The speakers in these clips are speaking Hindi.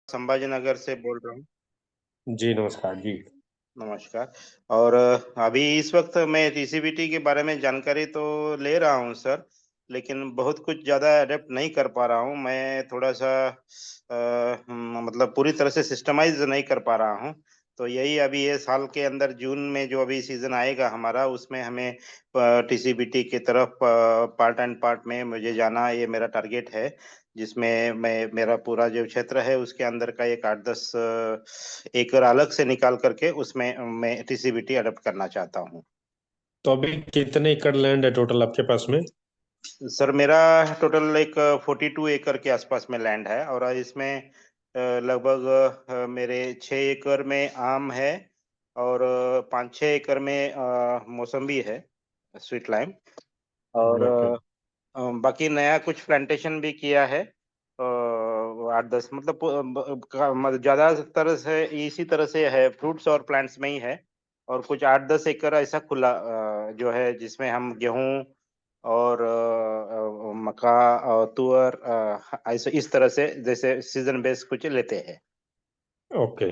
संभाजी नगर से बोल रहा हूँ। जी, नमस्कार जी। नमस्कार। और अभी इस वक़्त मैं टीसीबीटी के बारे में जानकारी तो ले रहा हूँ सर, लेकिन बहुत कुछ ज़्यादा एडॉप्ट नहीं कर पा रहा हूँ। मैं थोड़ा-सा मतलब पूरी तरह से सिस्टमाइज़ नहीं कर पा रहा हूँ। तो यही अभी ये साल के अंदर जून में जो अभी सीज़न आएगा हमारा, उसमें हमें टीसीबीटी की तरफ पार्ट एंड पार्ट में मुझे जाना, ये मेरा टारगेट है। जिसमें मैं मेरा पूरा जो क्षेत्र है उसके अंदर का एक 8-10 एकड़ अलग से निकाल करके उसमें मैं टीसीबीटी अडॉप्ट करना चाहता हूँ। तो अभी कितने एकड़ लैंड है टोटल आपके पास में? सर मेरा टोटल एक 42 एकड़ के आसपास में लैंड है और इसमें लगभग मेरे 6 एकड़ में आम है और 5-6 एकड़ में मौसम्बी है, स्वीट लाइम और ओके, बाकी नया कुछ प्लांटेशन भी किया है। 8-10 मतलब प ब का मतलब ज़्यादातर से इसी तरह से है, फ्रूट्स और प्लांट्स में ही है और कुछ 8-10 एकड़ ऐसा खुला जो है जिसमें हम गेहूँ और मक्का और तुअर ऐसे इस तरह से जैसे सीज़न बेस कुछ लेते हैं। ओके।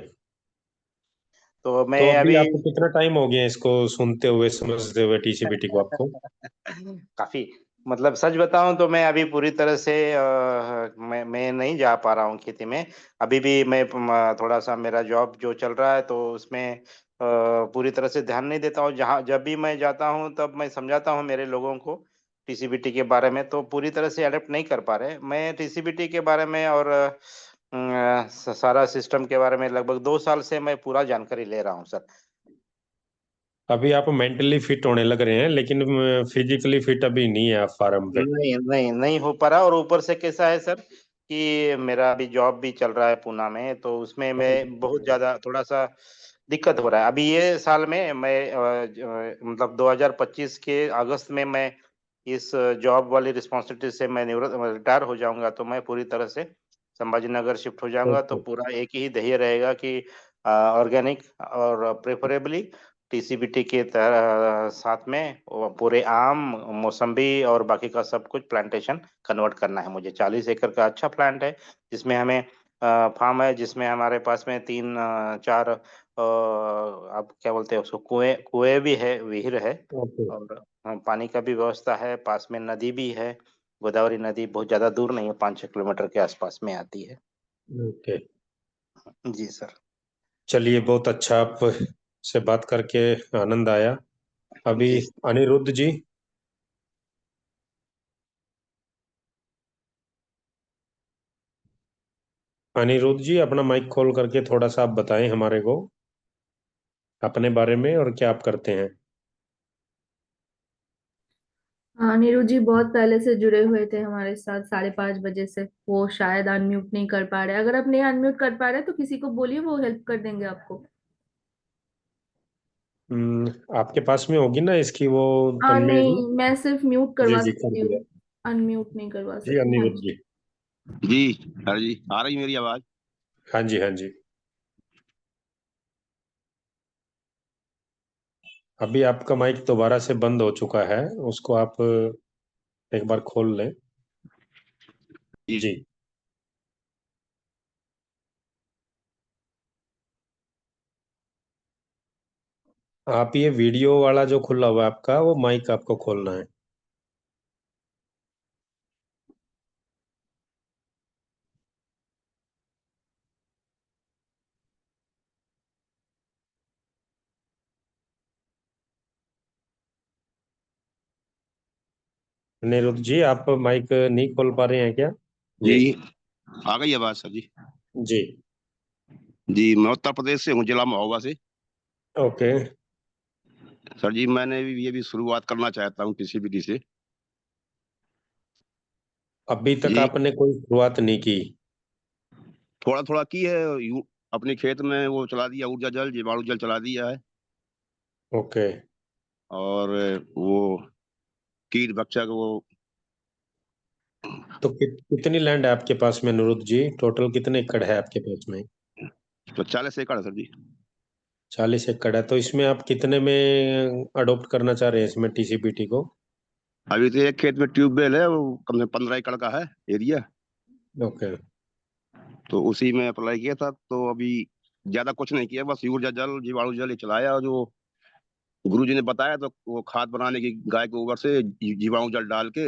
तो तो मैं अभी अभी आपको कितना टाइम हो गया इसको सुनते हुए, समझते हुए टीसीबीटी को आपको? काफ़ी मतलब सच बताऊँ तो मैं अभी पूरी तरह से मैं नहीं जा पा रहा हूँ खेती में। अभी भी मैं थोड़ा-सा मेरा जॉब जो चल रहा है तो उसमें पूरी तरह से ध्यान नहीं देता हूँ। जहाँ जब भी मैं जाता हूँ तब मैं समझाता हूँ मेरे लोगों को टीसीबीटी के बारे में, तो पूरी तरह से अडॉप्ट नहीं कर पा रहे। मैं टीसीबीटी के बारे में और सारा सिस्टम के बारे में लगभग 2 साल से मैं पूरा जानकारी ले रहा हूँ सर। अभी आप मेंटली फिट होने लग रहे हैं, लेकिन फिजिकली फिट अभी नहीं है आप फार्म पे। नहीं हो पा रहा और ऊपर से कैसा है सर कि मेरा अभी जॉब भी चल रहा है पूना में, तो उसमें मैं बहुत ज़्यादा थोड़ा-सा दिक्कत हो रहा है। अभी ये साल में मैं मतलब 2025 के अगस्त में मैं इस जॉब वाली रिस्पॉन्सिबिलिटी से मैं रिटायर हो जाऊँगा, तो मैं पूरी तरह से संभाजी नगर शिफ्ट हो जाऊँगा, तो ओके, पूरा एक ही ध्येय रहेगा कि ऑर्गेनिक और प्रेफ़रेबली टीसीबीटी के साथ में वो पूरे आम, मौसम्बी और बाकी का सब कुछ प्लांटेशन कन्वर्ट करना है मुझे। 40 एकड़ का अच्छा प्लांट है, जिसमें हमें फार्म है जिसमें हमारे पास में 3-4 आप क्या बोलते हैं उसको कुएँ कुएँ भी है, विहीर है ओके, और पानी का भी व्यवस्था है, पास में नदी भी है। गोदावरी नदी बहुत ज़्यादा दूर नहीं है, 5-6 किलोमीटर के आसपास में आती है। ओके। जी सर। चलिए, बहुत अच्छा आप से बात करके आनंद आया। अभी जी। अनिरुद्ध जी, अनिरुद्ध जी अपना माइक खोल करके थोड़ा सा आप बताएं हमारे को अपने बारे में और क्या आप करते हैं। हाँ, नीरू जी बहुत पहले से जुड़े हुए थे हमारे साथ 5:30 बजे से। वो शायद अनम्यूट नहीं कर पा रहे। अगर आप नहीं अनम्यूट कर पा रहे तो किसी को बोलिए, वो हेल्प कर देंगे आपको। आपके पास में होगी ना इसकी वो हाँ तन्मय जी? नहीं, मैं सिर्फ म्यूट जी करवा जी, कर सकती दिया। हूँ। अनम्यूट नहीं करवा जी सकती। हाँ अनिरुद्ध जी। जी। जी। हाँ जी, आ रही मेरी आवाज। हाँ जी, हाँ जी। अभी आपका माइक दोबारा से बंद हो चुका है, उसको आप एक बार खोल लें। जी। जी। आप ये वीडियो वाला जो खुला हुआ है आपका, वो माइक आपको खोलना है। अनिरुद्ध जी, आप माइक नहीं खोल पा रहे हैं क्या? जी, जी। आ गई आवाज सर जी। जी। जी, मैं उत्तर प्रदेश से हूँ, जिला महोबा से। ओके। सर जी, मैंने भी ये भी शुरुआत करना चाहता हूँ टीसीबीटी से। अभी तक जी, आपने कोई शुरुआत नहीं की? थोड़ा थोड़ा की है। अपने खेत में वो चला दिया, ऊर्जा जल, जीवाणु जल चला दिया है। ओके। और वो कीट भक्षक वो तो कितनी लैंड है आपके पास में अनिरुद्ध जी? टोटल कितने एकड़ है आपके पास में? तो 40 एकड़ है सर जी। 40 एकड़ है, तो इसमें आप कितने में अडॉप्ट करना चाह रहे हैं इसमें टीसीबीटी को? अभी तो एक खेत में ट्यूबवेल है, वो कम से कम 15 एकड़ का है एरिया। ओके। तो उसी में अप्लाई किया था। तो अभी ज्यादा कुछ नहीं किया, बस ऊर्जा जल जीवाणु जल ही चलाया। जो गुरुजी ने बताया तो वो खाद बनाने की गाय के गोबर से जीवाणु जल डाल के,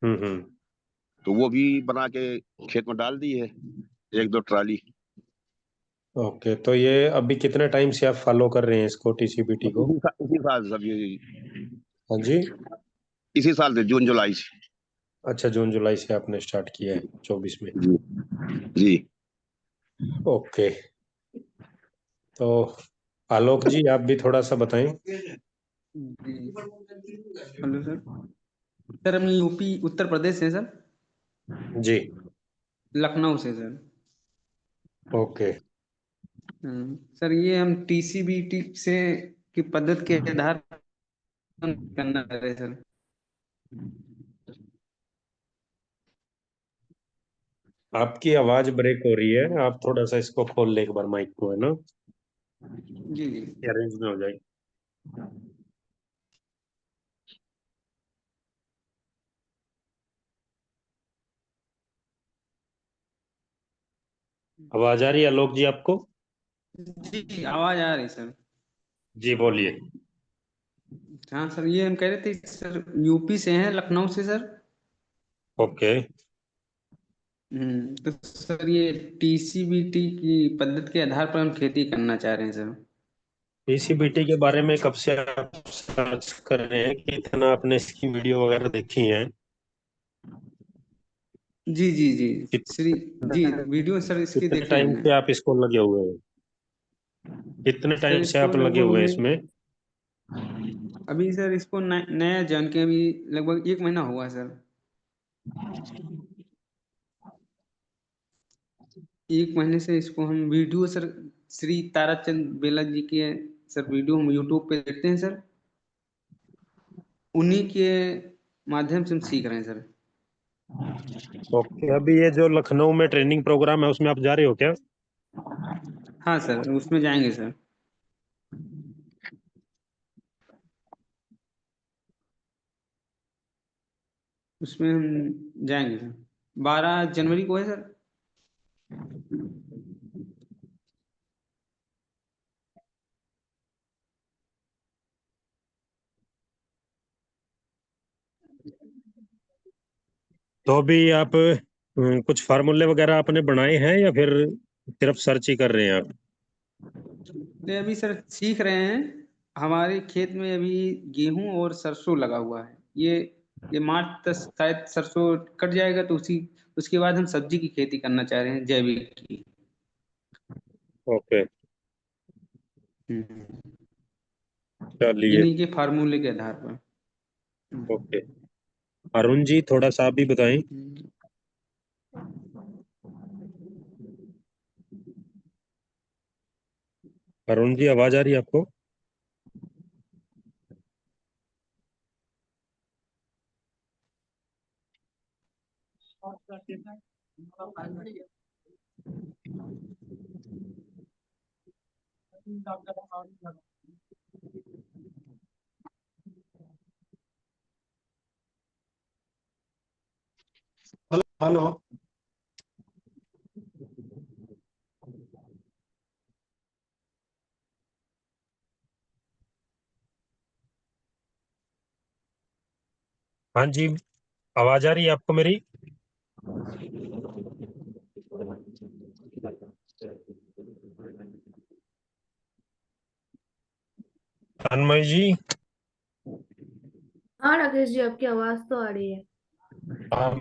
हम्म। तो वो भी बना के खेत में डाल दी है, 1-2 ट्राली। ओके, तो ये अभी कितने टाइम से आप फॉलो कर रहे हैं इसको, टीसीबीटी को? इसी साल सब ये, हाँ जी। इसी साल से जून जुलाई से। अच्छा, जून जुलाई से आपने स्टार्ट किया है, 24 में? जी जी। ओके। तो आलोक जी, आप भी थोड़ा सा बताएं। जी। Hello sir. सर हम यूपी उत्तर प्रदेश से सर, जी। लखनऊ से सर। ओके। सर ये हम टीसीबीटी से की पद्धति के आधार पर हम करना चाह रहे हैं सर। आपकी आवाज ब्रेक हो रही है, आप थोड़ा सा इसको खोल ले एक बार, माइक को, है ना? जी जी। रेंज में हो जाए। आवाज आ रही है आलोक जी आपको? जी आवाज आ रही सर। जी बोलिए। हाँ सर, ये हम कह रहे थे सर, यूपी से हैं, लखनऊ से सर। ओके। तो सर ये टीसीबीटी की पद्धति के आधार पर हम खेती करना चाह रहे हैं सर। पीसीबीटी के बारे में कब से आप सर्च कर रहे हैं, कि इतना आपने इसकी वीडियो वगैरह देखी है? जी जी जी। श्री कितने जी, वीडियो सर इसके कितने देखे टाइम हमने। से आप इसको लगे हुए हैं? कितने सर टाइम से इसको आप लगे लगभग हुए हैं हमें, इसमें? अभी सर इसको नया जान के अभी लगभग 1 महीना हुआ है सर। 1 महीने से इसको हम वीडियो सर, श्री ताराचंद बेला जी के सर वीडियो हम यूट्यूब पे देखते हैं सर, उन्हीं के माध्यम से हम सीख रहे हैं सर। ओके, अभी ये जो लखनऊ में ट्रेनिंग प्रोग्राम है, उसमें आप जा रहे हो क्या? हाँ सर, उसमें जाएंगे सर। उसमें हम जाएंगे सर, 12 जनवरी को है सर। तो अभी आप कुछ फार्मूले वगैरह आपने बनाए हैं, या फिर सिर्फ सर्च ही कर रहे हैं आप? नहीं अभी सर सीख रहे हैं। हमारे खेत में अभी गेहूं और सरसों लगा हुआ है। ये मार्च तक शायद सरसों कट जाएगा, तो उसी उसके बाद हम सब्जी की खेती करना चाह रहे हैं, जैविक की। ओके। हम्म, चलिए। इन्हीं के फार्मूले के आधार पर। ओके। अरुण जी, थोड़ा सा आप भी बताएं। हम्म, अरुण जी, आवाज आ रही है आपको? Hello hello. हाँ जी, आवाज आ रही है आपको मेरी? तन्मय जी। हाँ राकेश जी, आपकी आवाज तो आ रही है।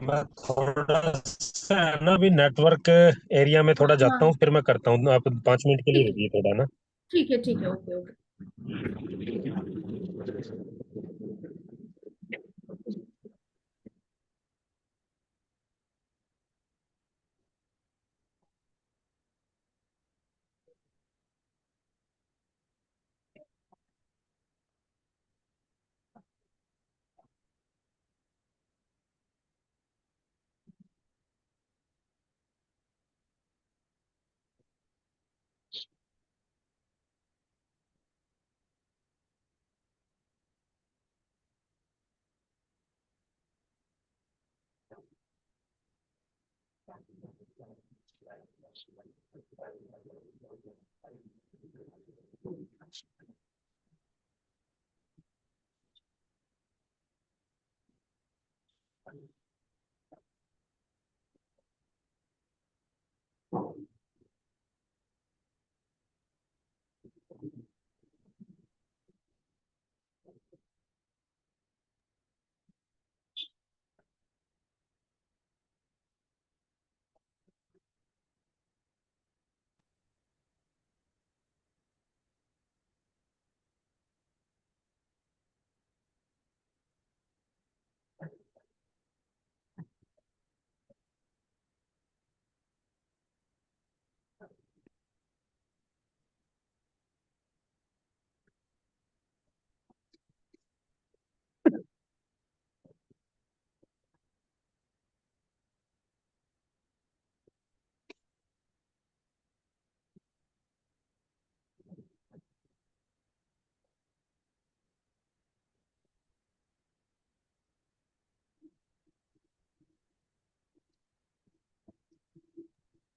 मैं थोड़ा सा है ना, अभी नेटवर्क एरिया में हाँ थोड़ा जाता हूँ, हाँ, फिर मैं करता हूँ। आप 5 मिनट के लिए ठीक है, रुकिए थोड़ा ना। ठीक है, ओके ओके।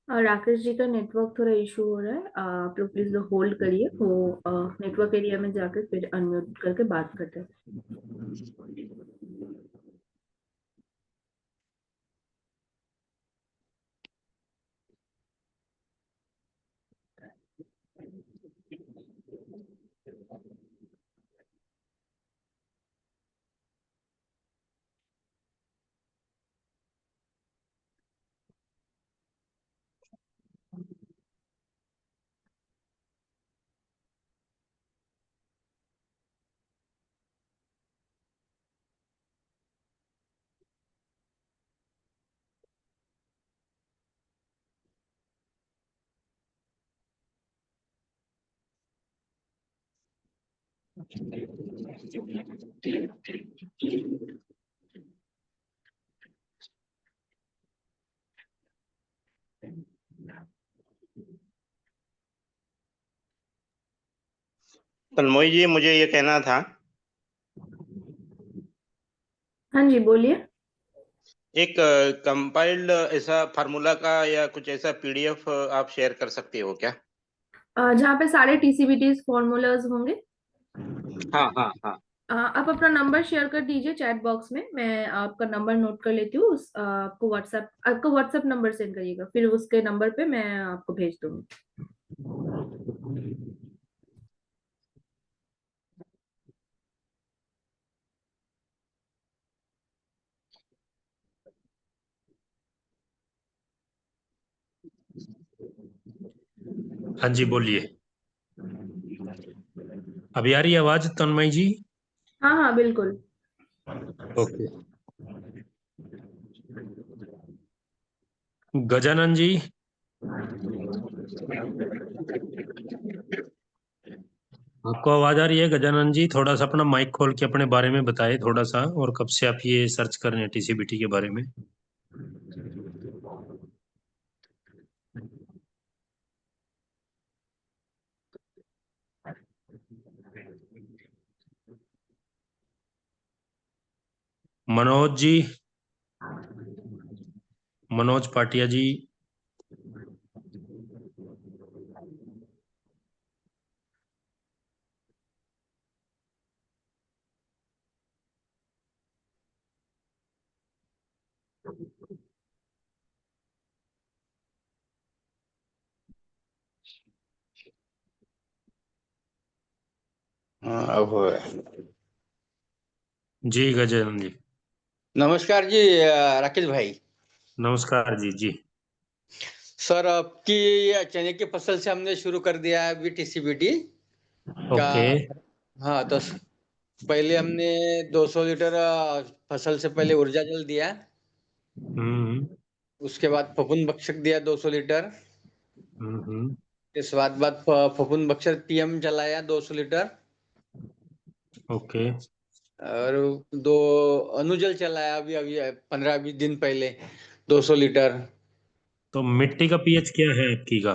राकेश जी का नेटवर्क थोड़ा इशू हो रहा है, आप लोग प्लीज होल्ड करिए, वो नेटवर्क एरिया में जाकर फिर अनम्यूट करके बात करते हैं। तन्मय जी, मुझे ये कहना था, हाँ जी बोलिए। एक कंपाइल्ड ऐसा फार्मूला का या कुछ ऐसा पीडीएफ आप शेयर कर सकते हो क्या? जहाँ पे सारे टीसीबीटीज फॉर्मूलाज होंगे। हाँ हाँ हाँ। आप अपना नंबर शेयर कर दीजिए चैट बॉक्स में, मैं आपका नंबर नोट कर लेती हूँ, आपको व्हाट्सएप नंबर सेंड करिएगा, फिर उसके नंबर पे मैं आपको भेज दूंगी। हाँ जी बोलिए। अभी आ रही है आवाज तन्मय जी? हाँ हाँ बिल्कुल। ओके। गजानन जी, आपको आवाज आ रही है? गजानन जी थोड़ा सा अपना माइक खोल के अपने बारे में बताए थोड़ा सा, और कब से आप ये सर्च कर रहे हैं टीसीबीटी के बारे में? मनोज जी, मनोज पाटिया जी, हाँ, अब हो रहा है। जी गजानन जी। नमस्कार जी राकेश भाई। नमस्कार जी। जी सर, आपकी ये चने की फसल से हमने शुरू कर दिया है अभी टीसीबीटी का। ओके। हाँ, तो पहले हमने 200 लीटर फसल से पहले ऊर्जा जल दिया। हम्म उसके बाद फफूंद भक्षक दिया 200 लीटर। हम्म। इस बाद फफूंद भक्षक पीएम चलाया 200 लीटर। ओके। और 2 अनुजल चलाया अभी अभी 15-20 दिन पहले 200 लीटर। तो मिट्टी का पीएच क्या है आपकी का?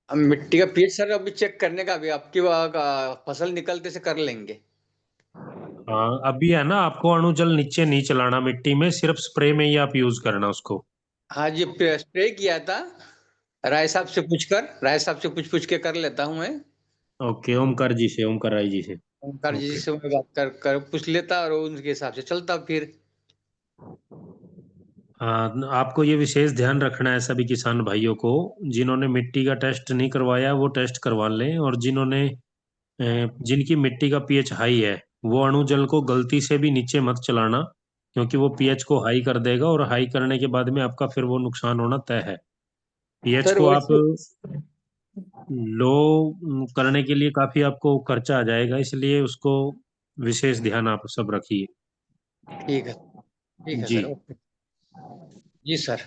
अब मिट्टी का पीएच सर अभी चेक करने का, अभी आपकी फसल निकलते से कर लेंगे। हाँ अभी है ना, आपको अणुजल नीचे नहीं चलाना मिट्टी में, सिर्फ स्प्रे में ही आप यूज करना उसको। हाँ जी, स्प्रे किया था राय साहब से पूछ के कर लेता हूँ मैं। ओके, ओमकार राय जी से। ओमकार जी ओके। से मैं बात कर पूछ लेता और उनके हिसाब से चलता फिर। हाँ, आपको ये विशेष ध्यान रखना है सभी किसान भाइयों को, जिन्होंने मिट्टी का टेस्ट नहीं करवाया वो टेस्ट करवा लें, और जिनकी मिट्टी का पीएच हाई है वो अणु जल को गलती से भी नीचे मत चलाना, क्योंकि वो पीएच को हाई कर देगा, और हाई करने के बाद में आपका फिर वो नुकसान होना तय है। पीएच सर को आप वैसे लो करने के लिए काफी आपको खर्चा आ जाएगा, इसलिए उसको विशेष ध्यान आप सब रखिए। ठीक है जी। Sir, okay. जी सर।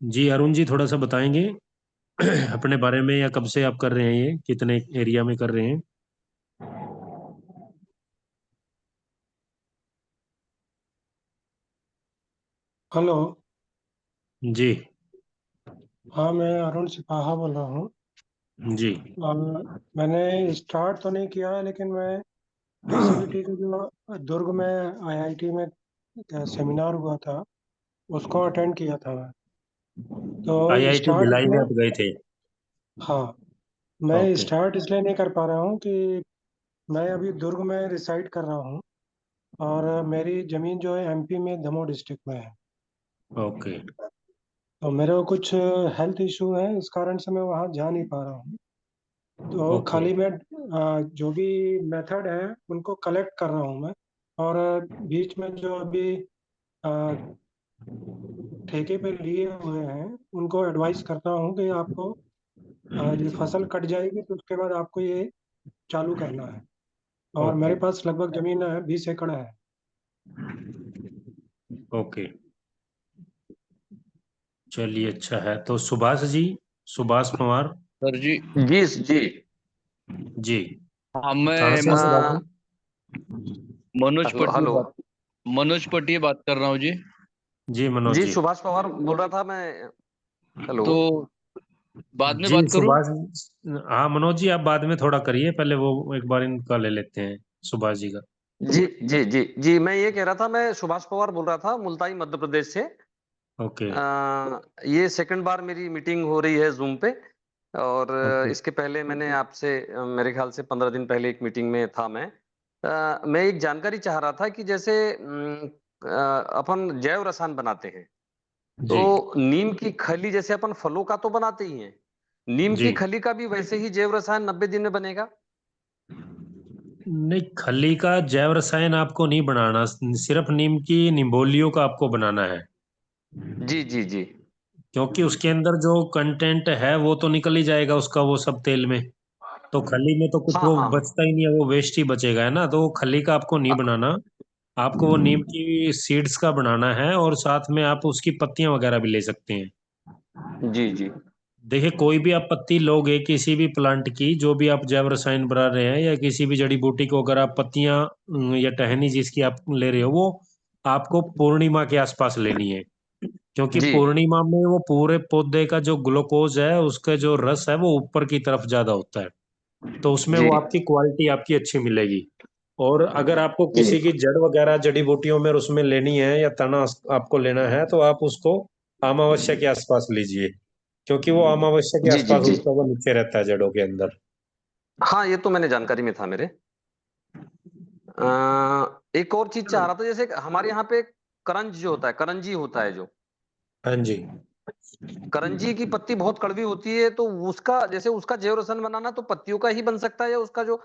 जी अरुण जी, थोड़ा सा बताएंगे अपने बारे में, या कब से आप कर रहे हैं, ये कितने एरिया में कर रहे हैं? हेलो। जी। हाँ, मैं अरुण सिपाहा बोल रहा हूँ। जी। मैंने स्टार्ट तो नहीं किया है, लेकिन मैं टीसीबीटी के जो दुर्ग में आईआईटी में सेमिनार हुआ था उसको अटेंड किया था मैं। तो आईआईटी स्टार्ट भिलाई में इसलिए, आप गए थे? हाँ, मैं ओके। स्टार्ट इसलिए नहीं कर पा रहा हूँ कि मैं अभी दुर्ग में रिसाइड कर रहा हूँ, और मेरी ज़मीन जो है एमपी में दमोह डिस्ट्रिक्ट में है। ओके। तो मेरे को कुछ हेल्थ इशू है, इस कारण से मैं वहाँ जा नहीं पा रहा हूँ। तो ओके। खाली मैं जो भी मेथड है उनको कलेक्ट कर रहा हूँ मैं, और बीच में जो अभी अ, ठेके पे लिए हुए हैं उनको एडवाइस करता हूँ कि आपको ये फसल कट जाएगी तो उसके बाद आपको ये चालू करना है। और ओके। मेरे पास लगभग ज़मीन है 20 एकड़ है। ओके, चलिए, अच्छा है। तो सुभाष जी, सुभाष पवार सर जी। जी जी। जी, हाँ, कहाँ मैं से हैं सुभाष जी? मनोज हेलो पटिया हेलो। बात कर रहा हूँ जी। जी मनोज जी जी। सुभाष पवार बोल रहा था मैं। हेलो। तो बाद में जी बात करूँ? सुभाष, हाँ मनोज जी, आप बाद में थोड़ा करिए, पहले वो एक बार इनका ले लेते हैं, सुभाष जी का। जी जी जी जी, मैं ये कह रहा था, मैं सुभाष पवार बोल रहा था मुल्ताई मध्य प्रदेश से। ओके। ये सेकंड बार मेरी मीटिंग हो रही है जूम पे। और ओके। इसके पहले मैंने आपसे मेरे ख्याल से 15 दिन पहले एक मीटिंग में था मैं। मैं एक जानकारी चाह रहा था कि जैसे अपन जैव रसायन बनाते हैं, जी। तो नीम की खली जैसे अपन फलों का तो बनाते ही हैं, नीम जी, की खली का भी वैसे ही जैव रसायन 90 दिन में बनेगा? नहीं, खली का जैव रसायन आपको नहीं बनाना, सिर्फ नीम की निम्बोलियों का आपको बनाना है, जी जी जी। क्योंकि उसके अंदर जो कंटेंट है वो तो निकल ही जाएगा उसका, वो सब तेल में। तो खली में तो कुछ हाँ वो हाँ बचता ही नहीं है, वो वेस्ट ही बचेगा, है ना। तो वो खली का आपको नहीं हाँ। बनाना, आपको वो नीम की सीड्स का बनाना है, और साथ में आप उसकी पत्तियां वगैरह भी ले सकते हैं। जी जी देखिए, कोई भी आप पत्ती लोगे किसी भी प्लांट की, जो भी आप जैव रसायन बना रहे हैं, या किसी भी जड़ी बूटी को अगर आप पत्तियां या टहनी जिसकी आप ले रहे हो, वो आपको पूर्णिमा के आसपास लेनी है, क्योंकि जी पूर्णिमा में वो पूरे पौधे का जो ग्लूकोज है, उसका जो रस है, वो ऊपर की तरफ ज्यादा होता है, तो उसमें जी वो आपकी क्वालिटी आपकी अच्छी मिलेगी। और अगर आपको जी किसी की जड़ वगैरह जड़ी बूटियों में और उसमें लेनी है, या तना आपको लेना है, तो आप उसको अमावस्या के आसपास लीजिए, क्योंकि वो अमावस्या के जी जी आसपास जी। उसका वो नीचे रहता है जड़ों के अंदर। हाँ, ये तो मैंने जानकारी में था मेरे। एक और चीज चाह रहा था, जैसे हमारे यहाँ पे करंज जो होता है, करंजी होता है जो, हाँ जी। करंजी की पत्ती बहुत कड़वी होती है, तो उसका जैसे उसका जैव रसन बनाना तो पत्तियों का ही बन सकता है, या उसका जो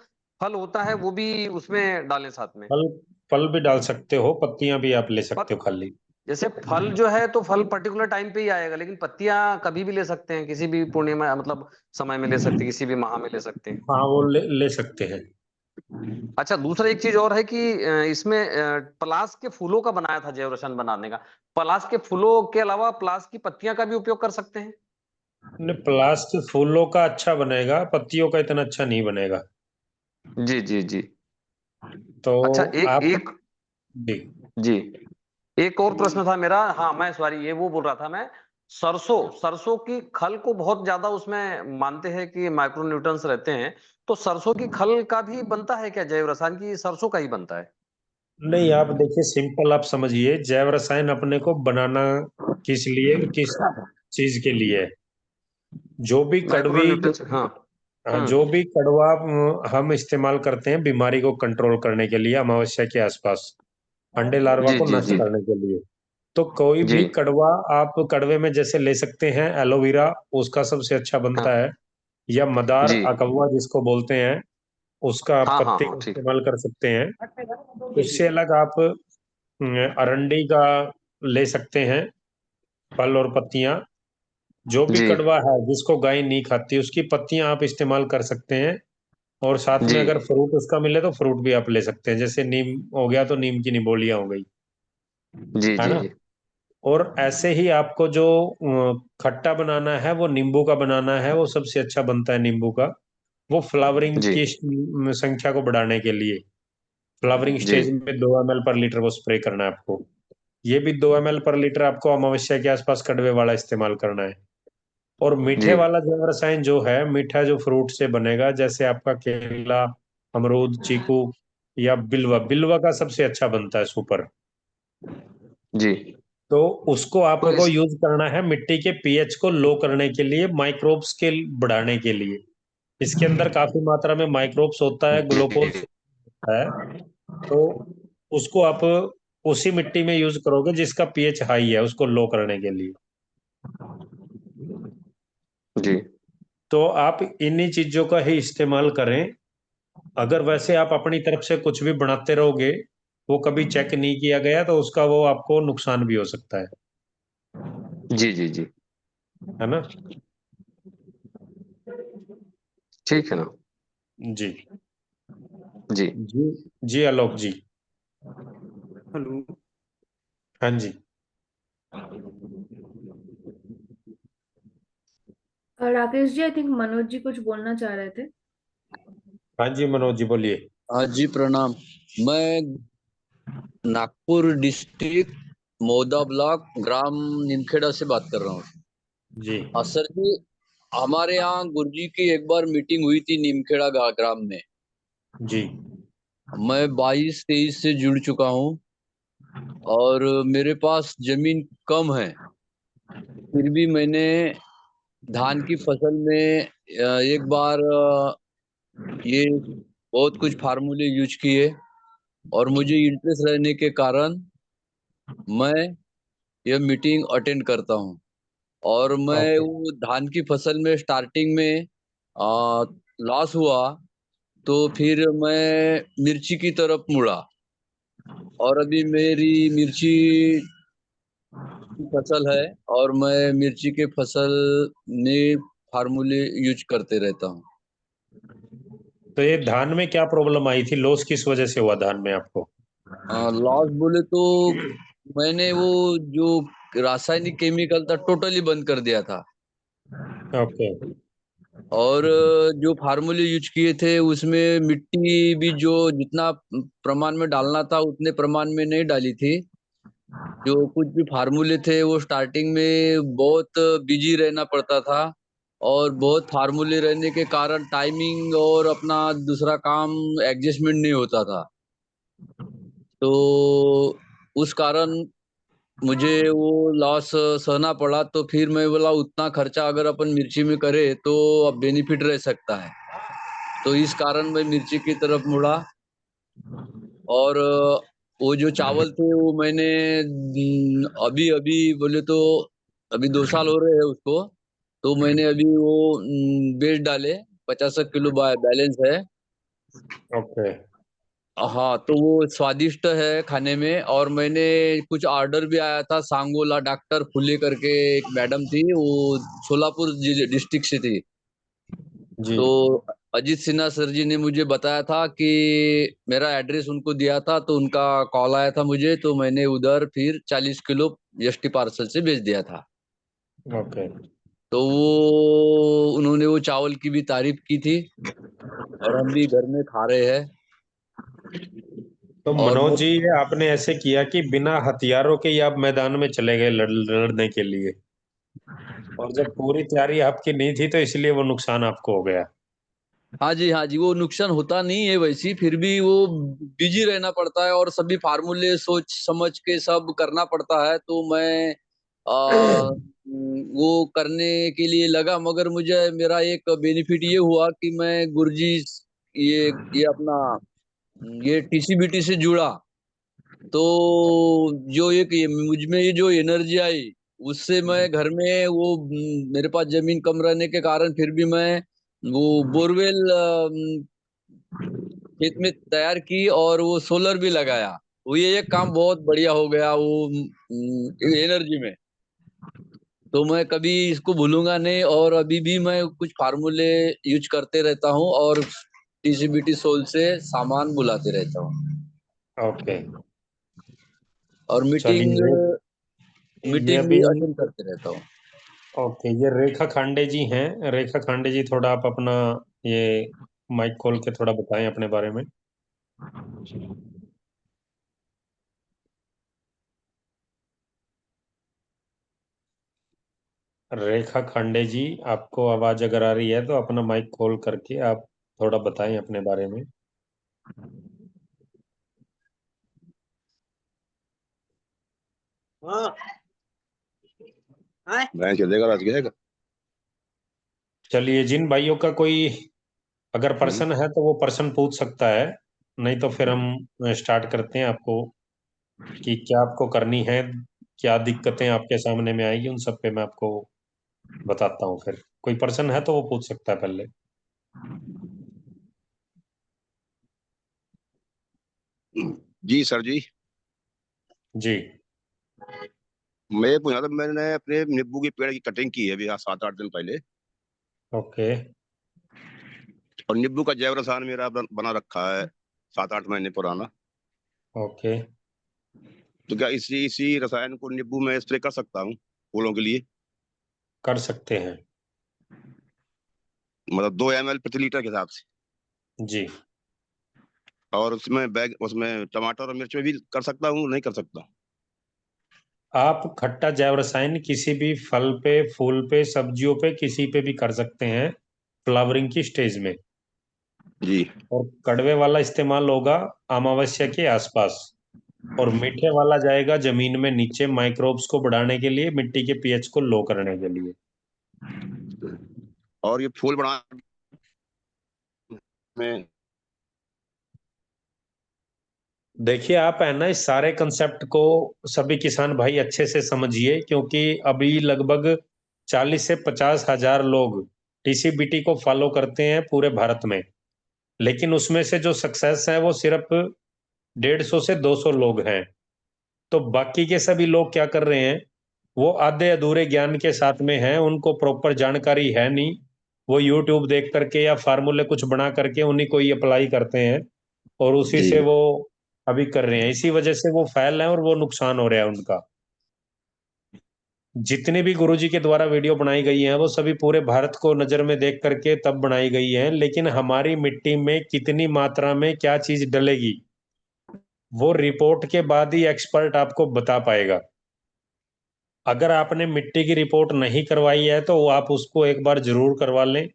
फल होता है वो भी उसमें डालें साथ में? फल, फल भी डाल सकते हो, पत्तियां भी आप ले पर सकते हो खाली। जैसे फल जो है तो फल पर्टिकुलर टाइम पे ही आएगा, लेकिन पत्तियां कभी भी ले सकते हैं, किसी भी पूर्णिमा मतलब समय में ले सकते हैं, किसी भी माह में ले सकते हैं। हाँ, वो ले सकते हैं। अच्छा, दूसरा एक चीज और है कि इसमें पलाश के फूलों का बनाया था जैव रसायन बनाने का। पलाश के फूलों के अलावा पलाश की पत्तियां का भी उपयोग कर सकते हैं? ने प्लास्टिक फूलों का अच्छा बनेगा, पत्तियों का इतना अच्छा नहीं बनेगा। जी जी जी। तो अच्छा, एक आप, एक जी। जी, एक और प्रश्न था मेरा। हाँ, मैं सॉरी, ये वो बोल रहा था मैं, सरसों सरसों की खल को बहुत ज्यादा उसमें मानते हैं कि माइक्रो न्यूट्रंस रहते हैं, तो सरसों की खल का भी बनता है क्या जैव रसायन, की सरसों का ही बनता है? नहीं, आप देखिए, सिंपल आप समझिए, जैव रसायन अपने को बनाना किस लिए, किस चीज के लिए है। जो भी कड़वी माइक्रोन्यूट्रिएंट्स, हाँ। जो भी कड़वा हम इस्तेमाल करते हैं बीमारी को कंट्रोल करने के लिए, अमावस्या के आसपास अंडे लार्वा जी को जी नष्ट जी करने के लिए। तो कोई जी भी कड़वा आप कड़वे में जैसे ले सकते हैं एलोवेरा, उसका सबसे अच्छा बनता हाँ है, या मदार जी अकवा जिसको बोलते हैं, उसका आप हाँ हाँ पत्ते हाँ का ठीक। इस्तेमाल कर सकते हैं। उससे अलग आप अरंडी का ले सकते हैं, फल और पत्तियां। जो भी जी कड़वा है जिसको गाय नहीं खाती उसकी पत्तियां आप इस्तेमाल कर सकते हैं। और साथ में जी अगर फ्रूट उसका मिले तो फ्रूट भी आप ले सकते हैं, जैसे नीम हो गया तो नीम की निबोलियां हो गई, जी है जी ना। जी और ऐसे ही आपको जो खट्टा बनाना है वो नींबू का बनाना है, वो सबसे अच्छा बनता है नींबू का। वो फ्लावरिंग जी की संख्या को बढ़ाने के लिए फ्लावरिंग जी स्टेज में 2 ml/लीटर वो स्प्रे करना है आपको। ये भी 2 ml/लीटर आपको अमावस्या के आसपास कड़वे वाला इस्तेमाल करना है। और मीठे जी वाला जो रसायन जो है, मीठा जो फ्रूट से बनेगा, जैसे आपका केला, अमरूद, चीकू या बिल्वा, बिल्वा का सबसे अच्छा बनता है सुपर। जी तो उसको तो आपको इस यूज करना है मिट्टी के पीएच को लो करने के लिए, माइक्रोब्स के बढ़ाने के लिए। इसके अंदर काफी मात्रा में माइक्रोब्स होता है, ग्लूकोज जी है। तो उसको आप उसी मिट्टी में यूज करोगे जिसका पीएच हाई है, उसको लो करने के लिए। जी तो आप इन्हीं चीजों का ही इस्तेमाल करें। अगर वैसे आप अपनी तरफ से कुछ भी बनाते रहोगे, वो कभी चेक नहीं किया गया, तो उसका वो आपको नुकसान भी हो सकता जी जी जी है ना। ठीक है ना। जी जी जी जी आलोक जी। हेलो। हाँ जी। राकेश जी, आई थिंक मनोज जी कुछ बोलना चाह रहे थे। हाँ जी मनोज जी बोलिए। हाँ जी प्रणाम। मैं नागपुर डिस्ट्रिक्ट मोदा ब्लॉक ग्राम निमखेड़ा से बात कर रहा हूँ। जी सर जी, हमारे यहाँ गुरुजी की एक बार मीटिंग हुई थी निमखेड़ा ग्राम में। जी मैं 22-23 से जुड़ चुका हूँ और मेरे पास जमीन कम है, फिर भी मैंने धान की फसल में एक बार ये बहुत कुछ फार्मूले यूज किए और मुझे इंटरेस्ट रहने के कारण मैं यह मीटिंग अटेंड करता हूँ। और मैं ओके। वो धान की फसल में स्टार्टिंग में लॉस हुआ तो फिर मैं मिर्ची की तरफ मुड़ा और अभी मेरी मिर्ची की फसल है और मैं मिर्ची के फसल में फार्मूले यूज करते रहता हूँ। तो ये धान में क्या प्रॉब्लम आई थी, लॉस किस वजह से हुआ धान में आपको? लॉस बोले तो मैंने वो जो रासायनिक केमिकल था टोटली बंद कर दिया था ओके। और जो फार्मूले यूज किए थे उसमें मिट्टी भी जो जितना प्रमाण में डालना था उतने प्रमाण में नहीं डाली थी। जो कुछ भी फार्मूले थे वो स्टार्टिंग में बहुत बिजी रहना पड़ता था और बहुत फार्मूले रहने के कारण टाइमिंग और अपना दूसरा काम एडजस्टमेंट नहीं होता था। तो उस कारण मुझे वो लॉस सहना पड़ा। तो फिर मैं बोला उतना खर्चा अगर अपन मिर्ची में करे तो अब बेनिफिट रह सकता है, तो इस कारण मैं मिर्ची की तरफ मुड़ा। और वो जो चावल थे वो मैंने अभी अभी बोले तो अभी 2 साल हो रहे हैं उसको, तो मैंने अभी वो बेच डाले। 50 किलो बैलेंस है। ओके। हाँ, तो वो स्वादिष्ट है खाने में। और मैंने कुछ ऑर्डर भी आया था, सांगोला डॉक्टर फुले करके एक मैडम थी, वो सोलापुर डिस्ट्रिक्ट से थी। जी तो अजीत सिन्हा सर जी ने मुझे बताया था कि मेरा एड्रेस उनको दिया था, तो उनका कॉल आया था मुझे, तो मैंने उधर फिर 40 किलो एसटी पार्सल से भेज दिया था। ओके। तो वो उन्होंने वो चावल की भी तारीफ की थी और हम भी घर में खा रहे हैं। तो और मनोज जी, ये आपने ऐसे किया कि बिना हथियारों के ही आप मैदान में चले गए लड़ने के लिए, और जब पूरी तैयारी आपकी नहीं थी तो इसलिए वो नुकसान आपको हो गया। हाँ जी, हाँ जी, वो नुकसान होता नहीं है वैसी, फिर भी वो बिजी रहना पड़ता है और सभी फार्मूले सोच समझ के सब करना पड़ता है। तो मैं वो करने के लिए लगा, मगर मुझे मेरा एक बेनिफिट ये हुआ कि मैं गुरुजी ये अपना ये टीसीबीटी से जुड़ा, तो जो एक मुझ में ये जो एनर्जी आई, उससे मैं घर में वो मेरे पास जमीन कम रहने के कारण फिर भी मैं वो बोरवेल खेत में तैयार की और वो सोलर भी लगाया। वो ये काम बहुत बढ़िया हो गया वो एनर्जी में। तो मैं कभी इसको भूलूंगा नहीं, और अभी भी मैं कुछ फार्मूले यूज करते रहता हूँ और टीसीबीटी सोल से सामान बुलाते रहता हूँ। ओके, और मीटिंग ये भी अभी अटेंड करते रहता हूँ। ओके, ये रेखा खांडे जी हैं। रेखा खांडे जी, थोड़ा आप अपना ये माइक खोल के थोड़ा बताएं अपने बारे में। रेखा खांडे जी, आपको आवाज अगर आ रही है तो अपना माइक खोल करके आप थोड़ा बताएं अपने बारे में। मैं चलेगा रात गएगा। चलिए, जिन भाइयों का कोई अगर पर्सन है तो वो पर्सन पूछ सकता है, नहीं तो फिर हम स्टार्ट करते हैं आपको कि क्या आपको करनी है, क्या दिक्कतें आपके सामने में आएगी, उन सब पे मैं आपको बताता हूँ। फिर कोई पर्सन है तो वो पूछ सकता है पहले। जी सर जी। जी, मैं पूछा था, मैंने अपने नींबू के पेड़ की कटिंग की है अभी 7-8 दिन पहले, ओके, और नींबू का जैव रसायन मेरा बना रखा है 7-8 महीने पुराना। ओके। तो क्या इसी रसायन को नींबू में स्प्रे कर सकता हूँ फूलों के लिए? कर सकते हैं। मतलब 2 ml प्रति लीटर के हिसाब से। जी, और उसमें टमाटर और मिर्च में भी कर सकता हूँ, नहीं कर सकता? आप खट्टा जैव रसायन किसी भी फल पे, फूल पे, सब्जियों पे, किसी पे भी कर सकते हैं फ्लावरिंग की स्टेज में। जी। और कड़वे वाला इस्तेमाल होगा अमावस्या के आसपास, और मीठे वाला जाएगा जमीन में नीचे माइक्रोब्स को बढ़ाने के लिए, मिट्टी के पीएच को लो करने के लिए। और ये फूल बढ़ाने में देखिए, आप है ना इस सारे कंसेप्ट को सभी किसान भाई अच्छे से समझिए, क्योंकि अभी लगभग 40 से 50 हजार लोग टीसीबीटी को फॉलो करते हैं पूरे भारत में, लेकिन उसमें से जो सक्सेस है वो सिर्फ 150 से 200 लोग हैं। तो बाकी के सभी लोग क्या कर रहे हैं, वो आधे अधूरे ज्ञान के साथ में हैं, उनको प्रॉपर जानकारी है नहीं, वो यूट्यूब देख करके या फार्मूले कुछ बना करके उन्हीं को ही अप्लाई करते हैं और उसी जी। से वो अभी कर रहे हैं। इसी वजह से वो फैल रहे हैं और वो नुकसान हो रहा है उनका। जितनी भी गुरुजी के द्वारा वीडियो बनाई गई हैं वो सभी पूरे भारत को नजर में देख करके तब बनाई गई हैं, लेकिन हमारी मिट्टी में कितनी मात्रा में क्या चीज डलेगी वो रिपोर्ट के बाद ही एक्सपर्ट आपको बता पाएगा। अगर आपने मिट्टी की रिपोर्ट नहीं करवाई है तो आप उसको एक बार जरूर करवा लें,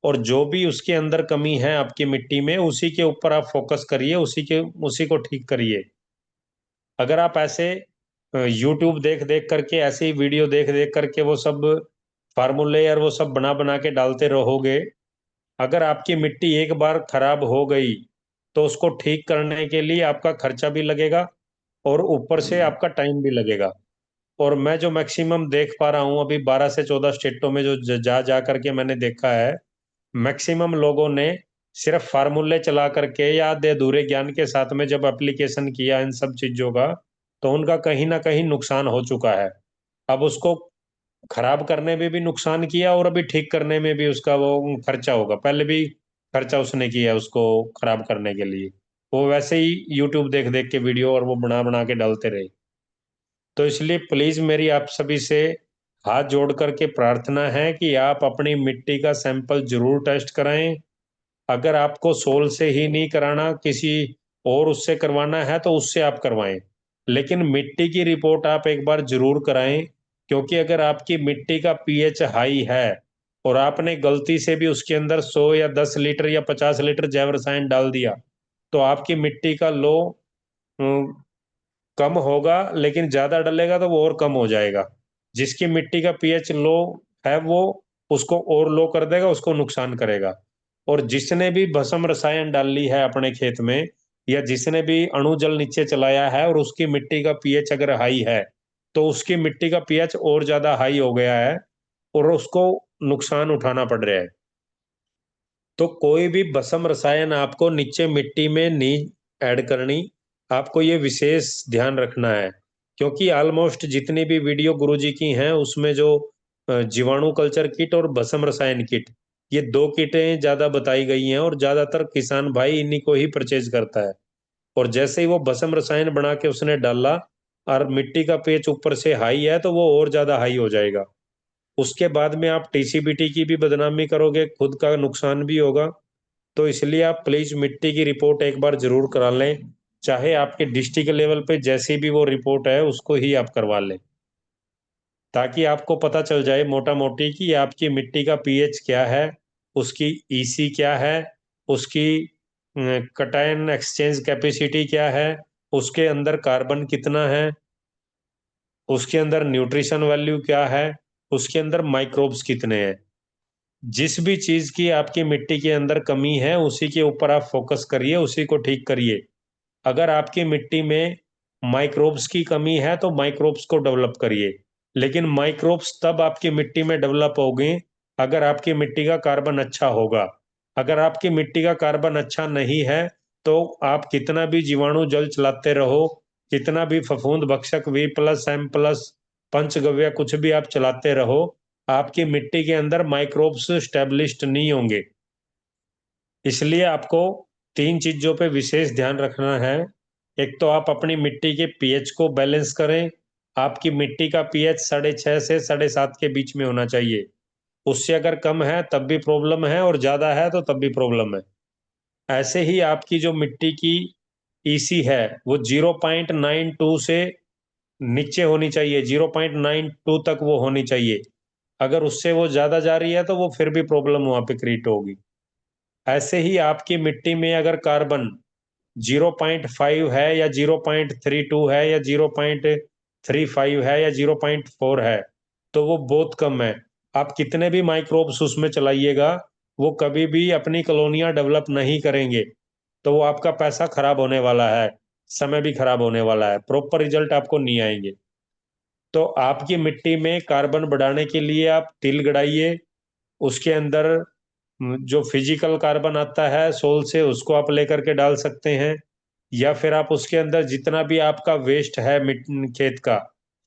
और जो भी उसके अंदर कमी है आपकी मिट्टी में उसी के ऊपर आप फोकस करिए, उसी को ठीक करिए। अगर आप ऐसे यूट्यूब देख देख करके, ऐसे ही वीडियो देख देख करके वो सब फार्मूले और वो सब बना बना के डालते रहोगे, अगर आपकी मिट्टी एक बार खराब हो गई तो उसको ठीक करने के लिए आपका खर्चा भी लगेगा और ऊपर से आपका टाइम भी लगेगा। और मैं जो मैक्सिमम देख पा रहा हूँ अभी 12 से 14 स्टेटों में जो जा जा करके मैंने देखा है, मैक्सिमम लोगों ने सिर्फ फार्मूले चला करके या आधे अधूरे ज्ञान के साथ में जब एप्लीकेशन किया इन सब चीजों का, तो उनका कहीं ना कहीं नुकसान हो चुका है। अब उसको खराब करने में भी नुकसान किया और अभी ठीक करने में भी उसका वो खर्चा होगा। पहले भी खर्चा उसने किया उसको खराब करने के लिए, वो वैसे ही यूट्यूब देख देख के वीडियो और वो बना बना के डालते रहे। तो इसलिए प्लीज मेरी आप सभी से हाथ जोड़ करके प्रार्थना है कि आप अपनी मिट्टी का सैंपल जरूर टेस्ट कराएं। अगर आपको सोल से ही नहीं कराना, किसी और उससे करवाना है तो उससे आप करवाएं, लेकिन मिट्टी की रिपोर्ट आप एक बार जरूर कराएं। क्योंकि अगर आपकी मिट्टी का पीएच हाई है और आपने गलती से भी उसके अंदर 100 या 10 लीटर या 50 लीटर जैव रसायन डाल दिया, तो आपकी मिट्टी का लो कम होगा, लेकिन ज्यादा डलेगा तो वो और कम हो जाएगा। जिसकी मिट्टी का पीएच लो है वो उसको और लो कर देगा, उसको नुकसान करेगा। और जिसने भी भस्म रसायन डाल ली है अपने खेत में, या जिसने भी अणु जल नीचे चलाया है और उसकी मिट्टी का पीएच अगर हाई है, तो उसकी मिट्टी का पीएच और ज्यादा हाई हो गया है और उसको नुकसान उठाना पड़ रहा है। तो कोई भी भस्म रसायन आपको नीचे मिट्टी में नहीं ऐड करनी, आपको ये विशेष ध्यान रखना है। क्योंकि ऑलमोस्ट जितनी भी वीडियो गुरुजी की हैं उसमें जो जीवाणु कल्चर किट और भस्म रसायन किट, ये दो किटें ज्यादा बताई गई हैं और ज्यादातर किसान भाई इन्हीं को ही परचेज करता है। और जैसे ही वो भस्म रसायन बना के उसने डाला और मिट्टी का पीएच ऊपर से हाई है, तो वो और ज्यादा हाई हो जाएगा। उसके बाद में आप टीसीबीटी की भी बदनामी करोगे, खुद का नुकसान भी होगा। तो इसलिए आप प्लीज मिट्टी की रिपोर्ट एक बार जरूर करा लें, चाहे आपके डिस्ट्रिक्ट लेवल पे जैसी भी वो रिपोर्ट है उसको ही आप करवा लें, ताकि आपको पता चल जाए मोटा मोटी कि आपकी मिट्टी का पीएच क्या है, उसकी ईसी क्या है, उसकी कटायन एक्सचेंज कैपेसिटी क्या है, उसके अंदर कार्बन कितना है, उसके अंदर न्यूट्रिशन वैल्यू क्या है, उसके अंदर माइक्रोब्स कितने हैं। जिस भी चीज की आपकी मिट्टी के अंदर कमी है उसी के ऊपर आप फोकस करिए, उसी को ठीक करिए। अगर आपकी मिट्टी में माइक्रोब्स की कमी है तो माइक्रोब्स को डेवलप करिए, लेकिन माइक्रोब्स तब आपकी मिट्टी में डेवलप होंगे अगर आपकी मिट्टी का कार्बन अच्छा होगा। अगर आपकी मिट्टी का कार्बन अच्छा नहीं है तो आप कितना भी जीवाणु जल चलाते रहो, कितना भी फफूंद भक्षक V+ M+ पंचगव्य कुछ भी आप चलाते रहो, आपकी मिट्टी के अंदर माइक्रोब्स स्टेब्लिश्ड नहीं होंगे। इसलिए आपको 3 चीजों पे विशेष ध्यान रखना है। एक तो आप अपनी मिट्टी के पीएच को बैलेंस करें। आपकी मिट्टी का पीएच 6.5 से 7.5 के बीच में होना चाहिए। उससे अगर कम है तब भी प्रॉब्लम है और ज्यादा है तो तब भी प्रॉब्लम है। ऐसे ही आपकी जो मिट्टी की ईसी है वो 0.92 से नीचे होनी चाहिए, 0.92 तक वो होनी चाहिए। अगर उससे वो ज्यादा जा रही है तो वो फिर भी प्रॉब्लम वहां पे क्रिएट होगी। ऐसे ही आपकी मिट्टी में अगर कार्बन 0.5 है या 0.32 है या 0.35 है या 0.4 है तो वो बहुत कम है। आप कितने भी माइक्रोब्स उसमें चलाइएगा वो कभी भी अपनी कॉलोनियां डेवलप नहीं करेंगे, तो वो आपका पैसा खराब होने वाला है, समय भी खराब होने वाला है, प्रॉपर रिजल्ट आपको नहीं आएंगे। तो आपकी मिट्टी में कार्बन बढ़ाने के लिए आप तिल गड़ाइए, उसके अंदर जो फिजिकल कार्बन आता है सोल से उसको आप लेकर के डाल सकते हैं, या फिर आप उसके अंदर जितना भी आपका वेस्ट है खेत का,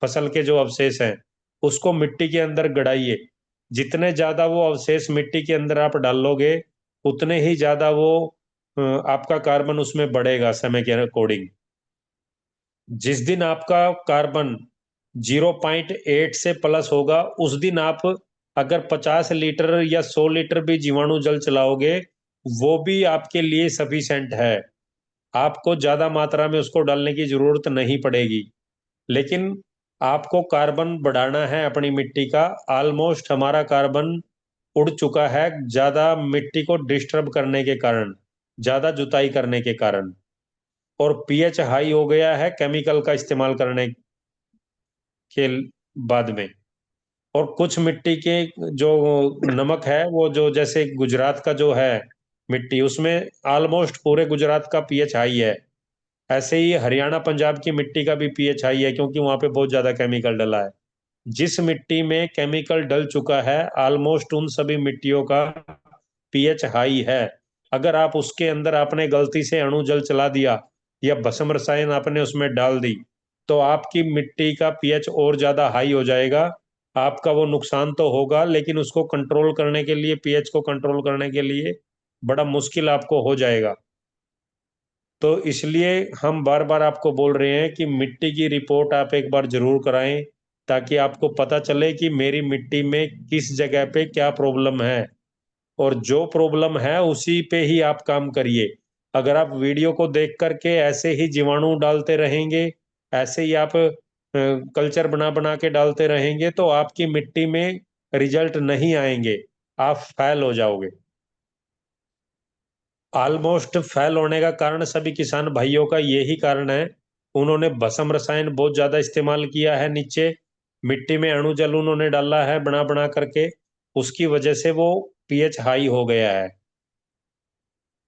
फसल के जो अवशेष हैं उसको मिट्टी के अंदर गड़ाइए। जितने ज्यादा वो अवशेष मिट्टी के अंदर आप डालोगे उतने ही ज्यादा वो आपका कार्बन उसमें बढ़ेगा समय के अकॉर्डिंग। जिस दिन आपका कार्बन 0.8 से प्लस होगा उस दिन आप अगर 50 लीटर या 100 लीटर भी जीवाणु जल चलाओगे वो भी आपके लिए सफिशिएंट है। आपको ज्यादा मात्रा में उसको डालने की जरूरत नहीं पड़ेगी। लेकिन आपको कार्बन बढ़ाना है अपनी मिट्टी का। ऑलमोस्ट हमारा कार्बन उड़ चुका है ज्यादा मिट्टी को डिस्टर्ब करने के कारण, ज्यादा जुताई करने के कारण, और पीएच हाई हो गया है केमिकल का इस्तेमाल करने के बाद में। और कुछ मिट्टी के जो नमक है वो जो जैसे गुजरात का जो है मिट्टी उसमें ऑलमोस्ट पूरे गुजरात का पीएच हाई है। ऐसे ही हरियाणा पंजाब की मिट्टी का भी पीएच हाई है क्योंकि वहां पे बहुत ज्यादा केमिकल डला है। जिस मिट्टी में केमिकल डल चुका है ऑलमोस्ट उन सभी मिट्टियों का पीएच हाई है। अगर आप उसके अंदर आपने गलती से अणु जल चला दिया या भस्म रसायन आपने उसमें डाल दी तो आपकी मिट्टी का पीएच और ज्यादा हाई हो जाएगा। आपका वो नुकसान तो होगा लेकिन उसको कंट्रोल करने के लिए, पीएच को कंट्रोल करने के लिए बड़ा मुश्किल आपको हो जाएगा। तो इसलिए हम बार बार आपको बोल रहे हैं कि मिट्टी की रिपोर्ट आप एक बार जरूर कराएं, ताकि आपको पता चले कि मेरी मिट्टी में किस जगह पे क्या प्रॉब्लम है, और जो प्रॉब्लम है उसी पे ही आप काम करिए। अगर आप वीडियो को देख करके ऐसे ही जीवाणु डालते रहेंगे, ऐसे ही आप कल्चर बना बना के डालते रहेंगे तो आपकी मिट्टी में रिजल्ट नहीं आएंगे, आप फेल हो जाओगे। ऑलमोस्ट फेल होने का कारण सभी किसान भाइयों का यही कारण है, उन्होंने भस्म रसायन बहुत ज्यादा इस्तेमाल किया है, नीचे मिट्टी में अणु जल उन्होंने डाला है बना बना करके, उसकी वजह से वो पीएच हाई हो गया है।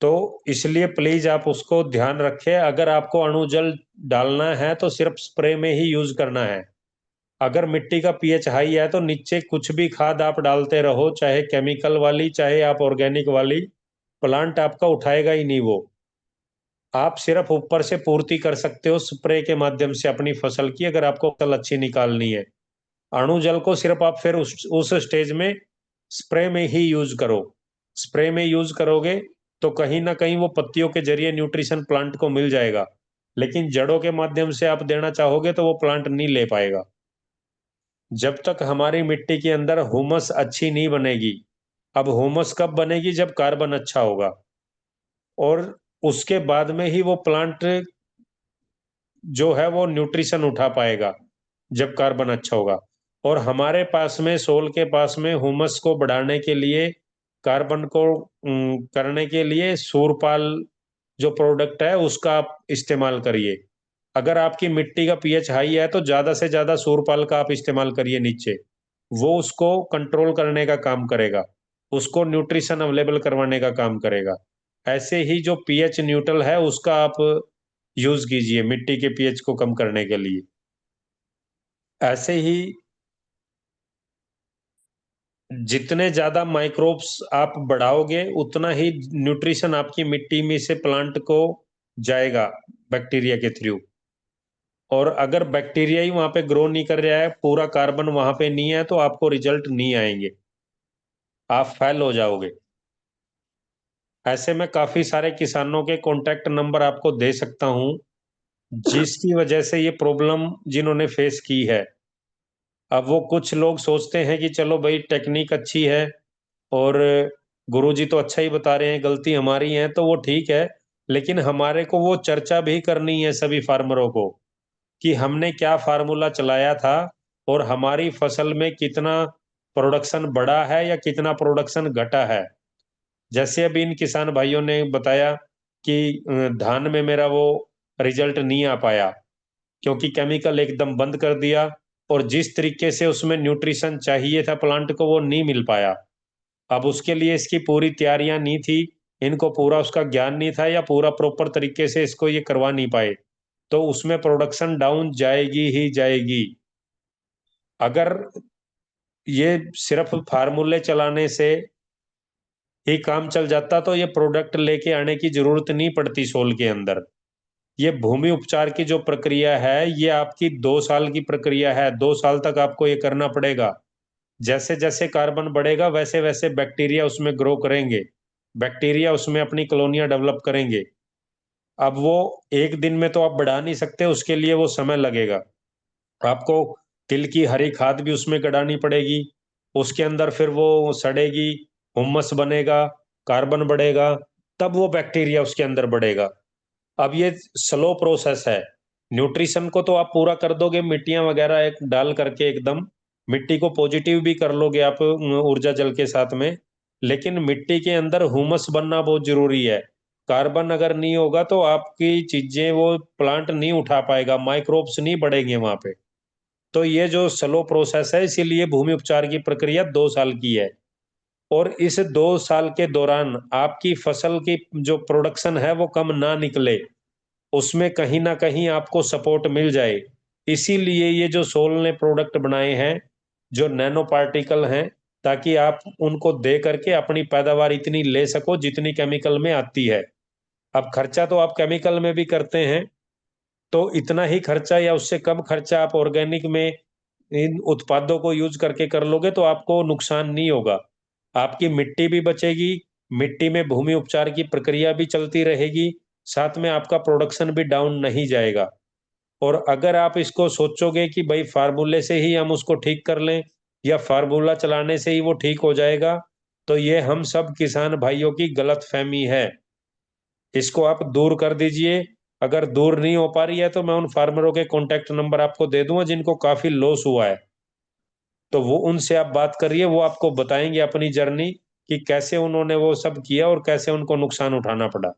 तो इसलिए प्लीज आप उसको ध्यान रखें। अगर आपको अणु जल डालना है तो सिर्फ स्प्रे में ही यूज करना है। अगर मिट्टी का पीएच हाई है तो नीचे कुछ भी खाद आप डालते रहो, चाहे केमिकल वाली चाहे आप ऑर्गेनिक वाली, प्लांट आपका उठाएगा ही नहीं। वो आप सिर्फ ऊपर से पूर्ति कर सकते हो स्प्रे के माध्यम से अपनी फसल की, अगर आपको फसल अच्छी निकालनी है। अणु जल को सिर्फ आप फिर उस स्टेज में स्प्रे में ही यूज करो। स्प्रे में यूज करोगे तो कहीं ना कहीं वो पत्तियों के जरिए न्यूट्रिशन प्लांट को मिल जाएगा, लेकिन जड़ों के माध्यम से आप देना चाहोगे तो वो प्लांट नहीं ले पाएगा। जब तक हमारी मिट्टी के अंदर ह्यूमस अच्छी नहीं बनेगी। अब ह्यूमस कब बनेगी? जब कार्बन अच्छा होगा, और उसके बाद में ही वो प्लांट जो है वो न्यूट्रिशन उठा पाएगा, जब कार्बन अच्छा होगा। और हमारे पास में सोल के पास में ह्यूमस को बढ़ाने के लिए, कार्बन को करने के लिए सूरपाल जो प्रोडक्ट है उसका आप इस्तेमाल करिए। अगर आपकी मिट्टी का पीएच हाई है तो ज्यादा से ज्यादा सूरपाल का आप इस्तेमाल करिए नीचे, वो उसको कंट्रोल करने का काम करेगा, उसको न्यूट्रिशन अवेलेबल करवाने का काम करेगा। ऐसे ही जो पीएच न्यूट्रल है उसका आप यूज कीजिए मिट्टी के पीएच को कम करने के लिए। ऐसे ही जितने ज्यादा माइक्रोब्स आप बढ़ाओगे उतना ही न्यूट्रिशन आपकी मिट्टी में से प्लांट को जाएगा बैक्टीरिया के थ्रू। और अगर बैक्टीरिया ही वहां पे ग्रो नहीं कर रहा है, पूरा कार्बन वहां पे नहीं है, तो आपको रिजल्ट नहीं आएंगे, आप फेल हो जाओगे। ऐसे में काफी सारे किसानों के कॉन्टैक्ट नंबर आपको दे सकता हूं, जिसकी वजह से ये प्रॉब्लम जिन्होंने फेस की है। अब वो कुछ लोग सोचते हैं कि चलो भाई टेक्निक अच्छी है और गुरुजी तो अच्छा ही बता रहे हैं, गलती हमारी है, तो वो ठीक है, लेकिन हमारे को वो चर्चा भी करनी है सभी फार्मरों को कि हमने क्या फार्मूला चलाया था और हमारी फसल में कितना प्रोडक्शन बढ़ा है या कितना प्रोडक्शन घटा है। जैसे अभी इन किसान भाइयों ने बताया कि धान में मेरा वो रिजल्ट नहीं आ पाया क्योंकि केमिकल एकदम बंद कर दिया, और जिस तरीके से उसमें न्यूट्रिशन चाहिए था प्लांट को वो नहीं मिल पाया। अब उसके लिए इसकी पूरी तैयारियां नहीं थी, इनको पूरा उसका ज्ञान नहीं था, या पूरा प्रॉपर तरीके से इसको ये करवा नहीं पाए, तो उसमें प्रोडक्शन डाउन जाएगी ही जाएगी। अगर ये सिर्फ फार्मूले चलाने से ही काम चल जाता तो ये प्रोडक्ट लेके आने की जरूरत नहीं पड़ती सोल के अंदर। ये भूमि उपचार की जो प्रक्रिया है ये आपकी 2 साल की प्रक्रिया है, 2 साल तक आपको ये करना पड़ेगा। जैसे जैसे कार्बन बढ़ेगा वैसे वैसे बैक्टीरिया उसमें ग्रो करेंगे, बैक्टीरिया उसमें अपनी कॉलोनियां डेवलप करेंगे। अब वो एक दिन में तो आप बढ़ा नहीं सकते, उसके लिए वो समय लगेगा। आपको तिल की हरी खाद भी उसमें गड़ानी पड़ेगी, उसके अंदर फिर वो सड़ेगी, हुम्मस बनेगा, कार्बन बढ़ेगा, तब वो बैक्टीरिया उसके अंदर बढ़ेगा। अब ये स्लो प्रोसेस है। न्यूट्रिशन को तो आप पूरा कर दोगे मिट्टियां वगैरह एक डाल करके, एकदम मिट्टी को पॉजिटिव भी कर लोगे आप ऊर्जा जल के साथ में, लेकिन मिट्टी के अंदर ह्यूमस बनना बहुत जरूरी है। कार्बन अगर नहीं होगा तो आपकी चीजें वो प्लांट नहीं उठा पाएगा, माइक्रोब्स नहीं बढ़ेंगे वहां पे। तो ये जो स्लो प्रोसेस है, इसीलिए भूमि उपचार की प्रक्रिया 2 साल की है। और इस 2 साल के दौरान आपकी फसल की जो प्रोडक्शन है वो कम ना निकले, उसमें कहीं ना कहीं आपको सपोर्ट मिल जाए। इसीलिए ये जो सोल ने प्रोडक्ट बनाए हैं जो नैनो पार्टिकल हैं, ताकि आप उनको दे करके अपनी पैदावार इतनी ले सको जितनी केमिकल में आती है। अब खर्चा तो आप केमिकल में भी करते हैं, तो इतना ही खर्चा या उससे कम खर्चा आप ऑर्गेनिक में इन उत्पादों को यूज करके कर लोगे तो आपको नुकसान नहीं होगा। आपकी मिट्टी भी बचेगी, मिट्टी में भूमि उपचार की प्रक्रिया भी चलती रहेगी, साथ में आपका प्रोडक्शन भी डाउन नहीं जाएगा। और अगर आप इसको सोचोगे कि भाई फार्मूले से ही हम उसको ठीक कर लें या फार्मूला चलाने से ही वो ठीक हो जाएगा, तो ये हम सब किसान भाइयों की गलत फहमी है। इसको आप दूर कर दीजिए। अगर दूर नहीं हो पा रही है तो मैं उन फार्मरों के कॉन्टैक्ट नंबर आपको दे दूंगा जिनको काफी लॉस हुआ है, तो वो उनसे आप बात करिए, वो आपको बताएंगे अपनी जर्नी कि कैसे उन्होंने वो सब किया और कैसे उनको नुकसान उठाना पड़ा।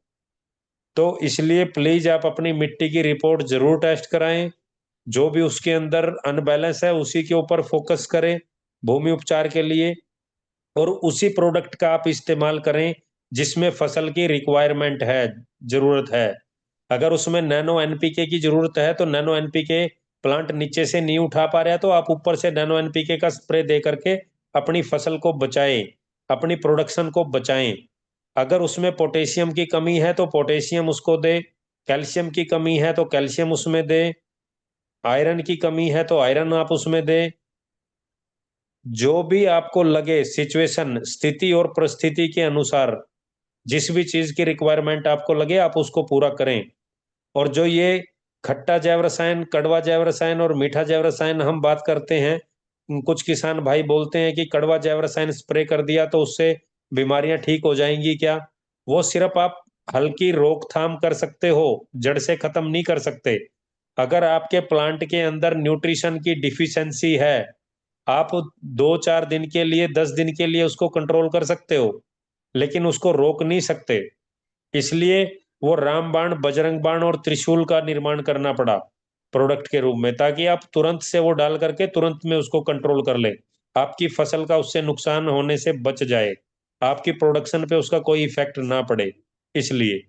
तो इसलिए प्लीज आप अपनी मिट्टी की रिपोर्ट जरूर टेस्ट कराएं। जो भी उसके अंदर अनबैलेंस है उसी के ऊपर फोकस करें भूमि उपचार के लिए, और उसी प्रोडक्ट का आप इस्तेमाल करें जिसमें फसल की रिक्वायरमेंट है, जरूरत है। अगर उसमें नैनो एनपीके की जरूरत है तो नैनो एनपीके प्लांट नीचे से नहीं उठा पा रहा है तो आप ऊपर से नैनो एनपीके का स्प्रे दे करके अपनी फसल को बचाएं, अपनी प्रोडक्शन को बचाएं। अगर उसमें पोटेशियम की कमी है तो पोटेशियम उसको दे, कैल्शियम की कमी है तो कैल्शियम उसमें दे, आयरन की कमी है तो आयरन आप उसमें दे। जो भी आपको लगे सिचुएशन, स्थिति और परिस्थिति के अनुसार जिस भी चीज की रिक्वायरमेंट आपको लगे आप उसको पूरा करें। और जो ये खट्टा जैव रसायन, कड़वा जैव रसायन और मीठा जैव रसायन हम बात करते हैं, कुछ किसान भाई बोलते हैं कि कड़वा जैव रसायन स्प्रे कर दिया तो उससे बीमारियां ठीक हो जाएंगी क्या? वो सिर्फ आप हल्की रोकथाम कर सकते हो, जड़ से खत्म नहीं कर सकते। अगर आपके प्लांट के अंदर न्यूट्रिशन की डिफिशियंसी है, आप 2-4 दिन के लिए, 10 दिन के लिए उसको कंट्रोल कर सकते हो, लेकिन उसको रोक नहीं सकते। इसलिए वो रामबाण, बजरंग बाण और त्रिशूल का निर्माण करना पड़ा प्रोडक्ट के रूप में, ताकि आप तुरंत से वो डाल करके तुरंत में उसको कंट्रोल कर ले, आपकी फसल का उससे नुकसान होने से बच जाए, आपकी प्रोडक्शन पे उसका कोई इफेक्ट ना पड़े। इसलिए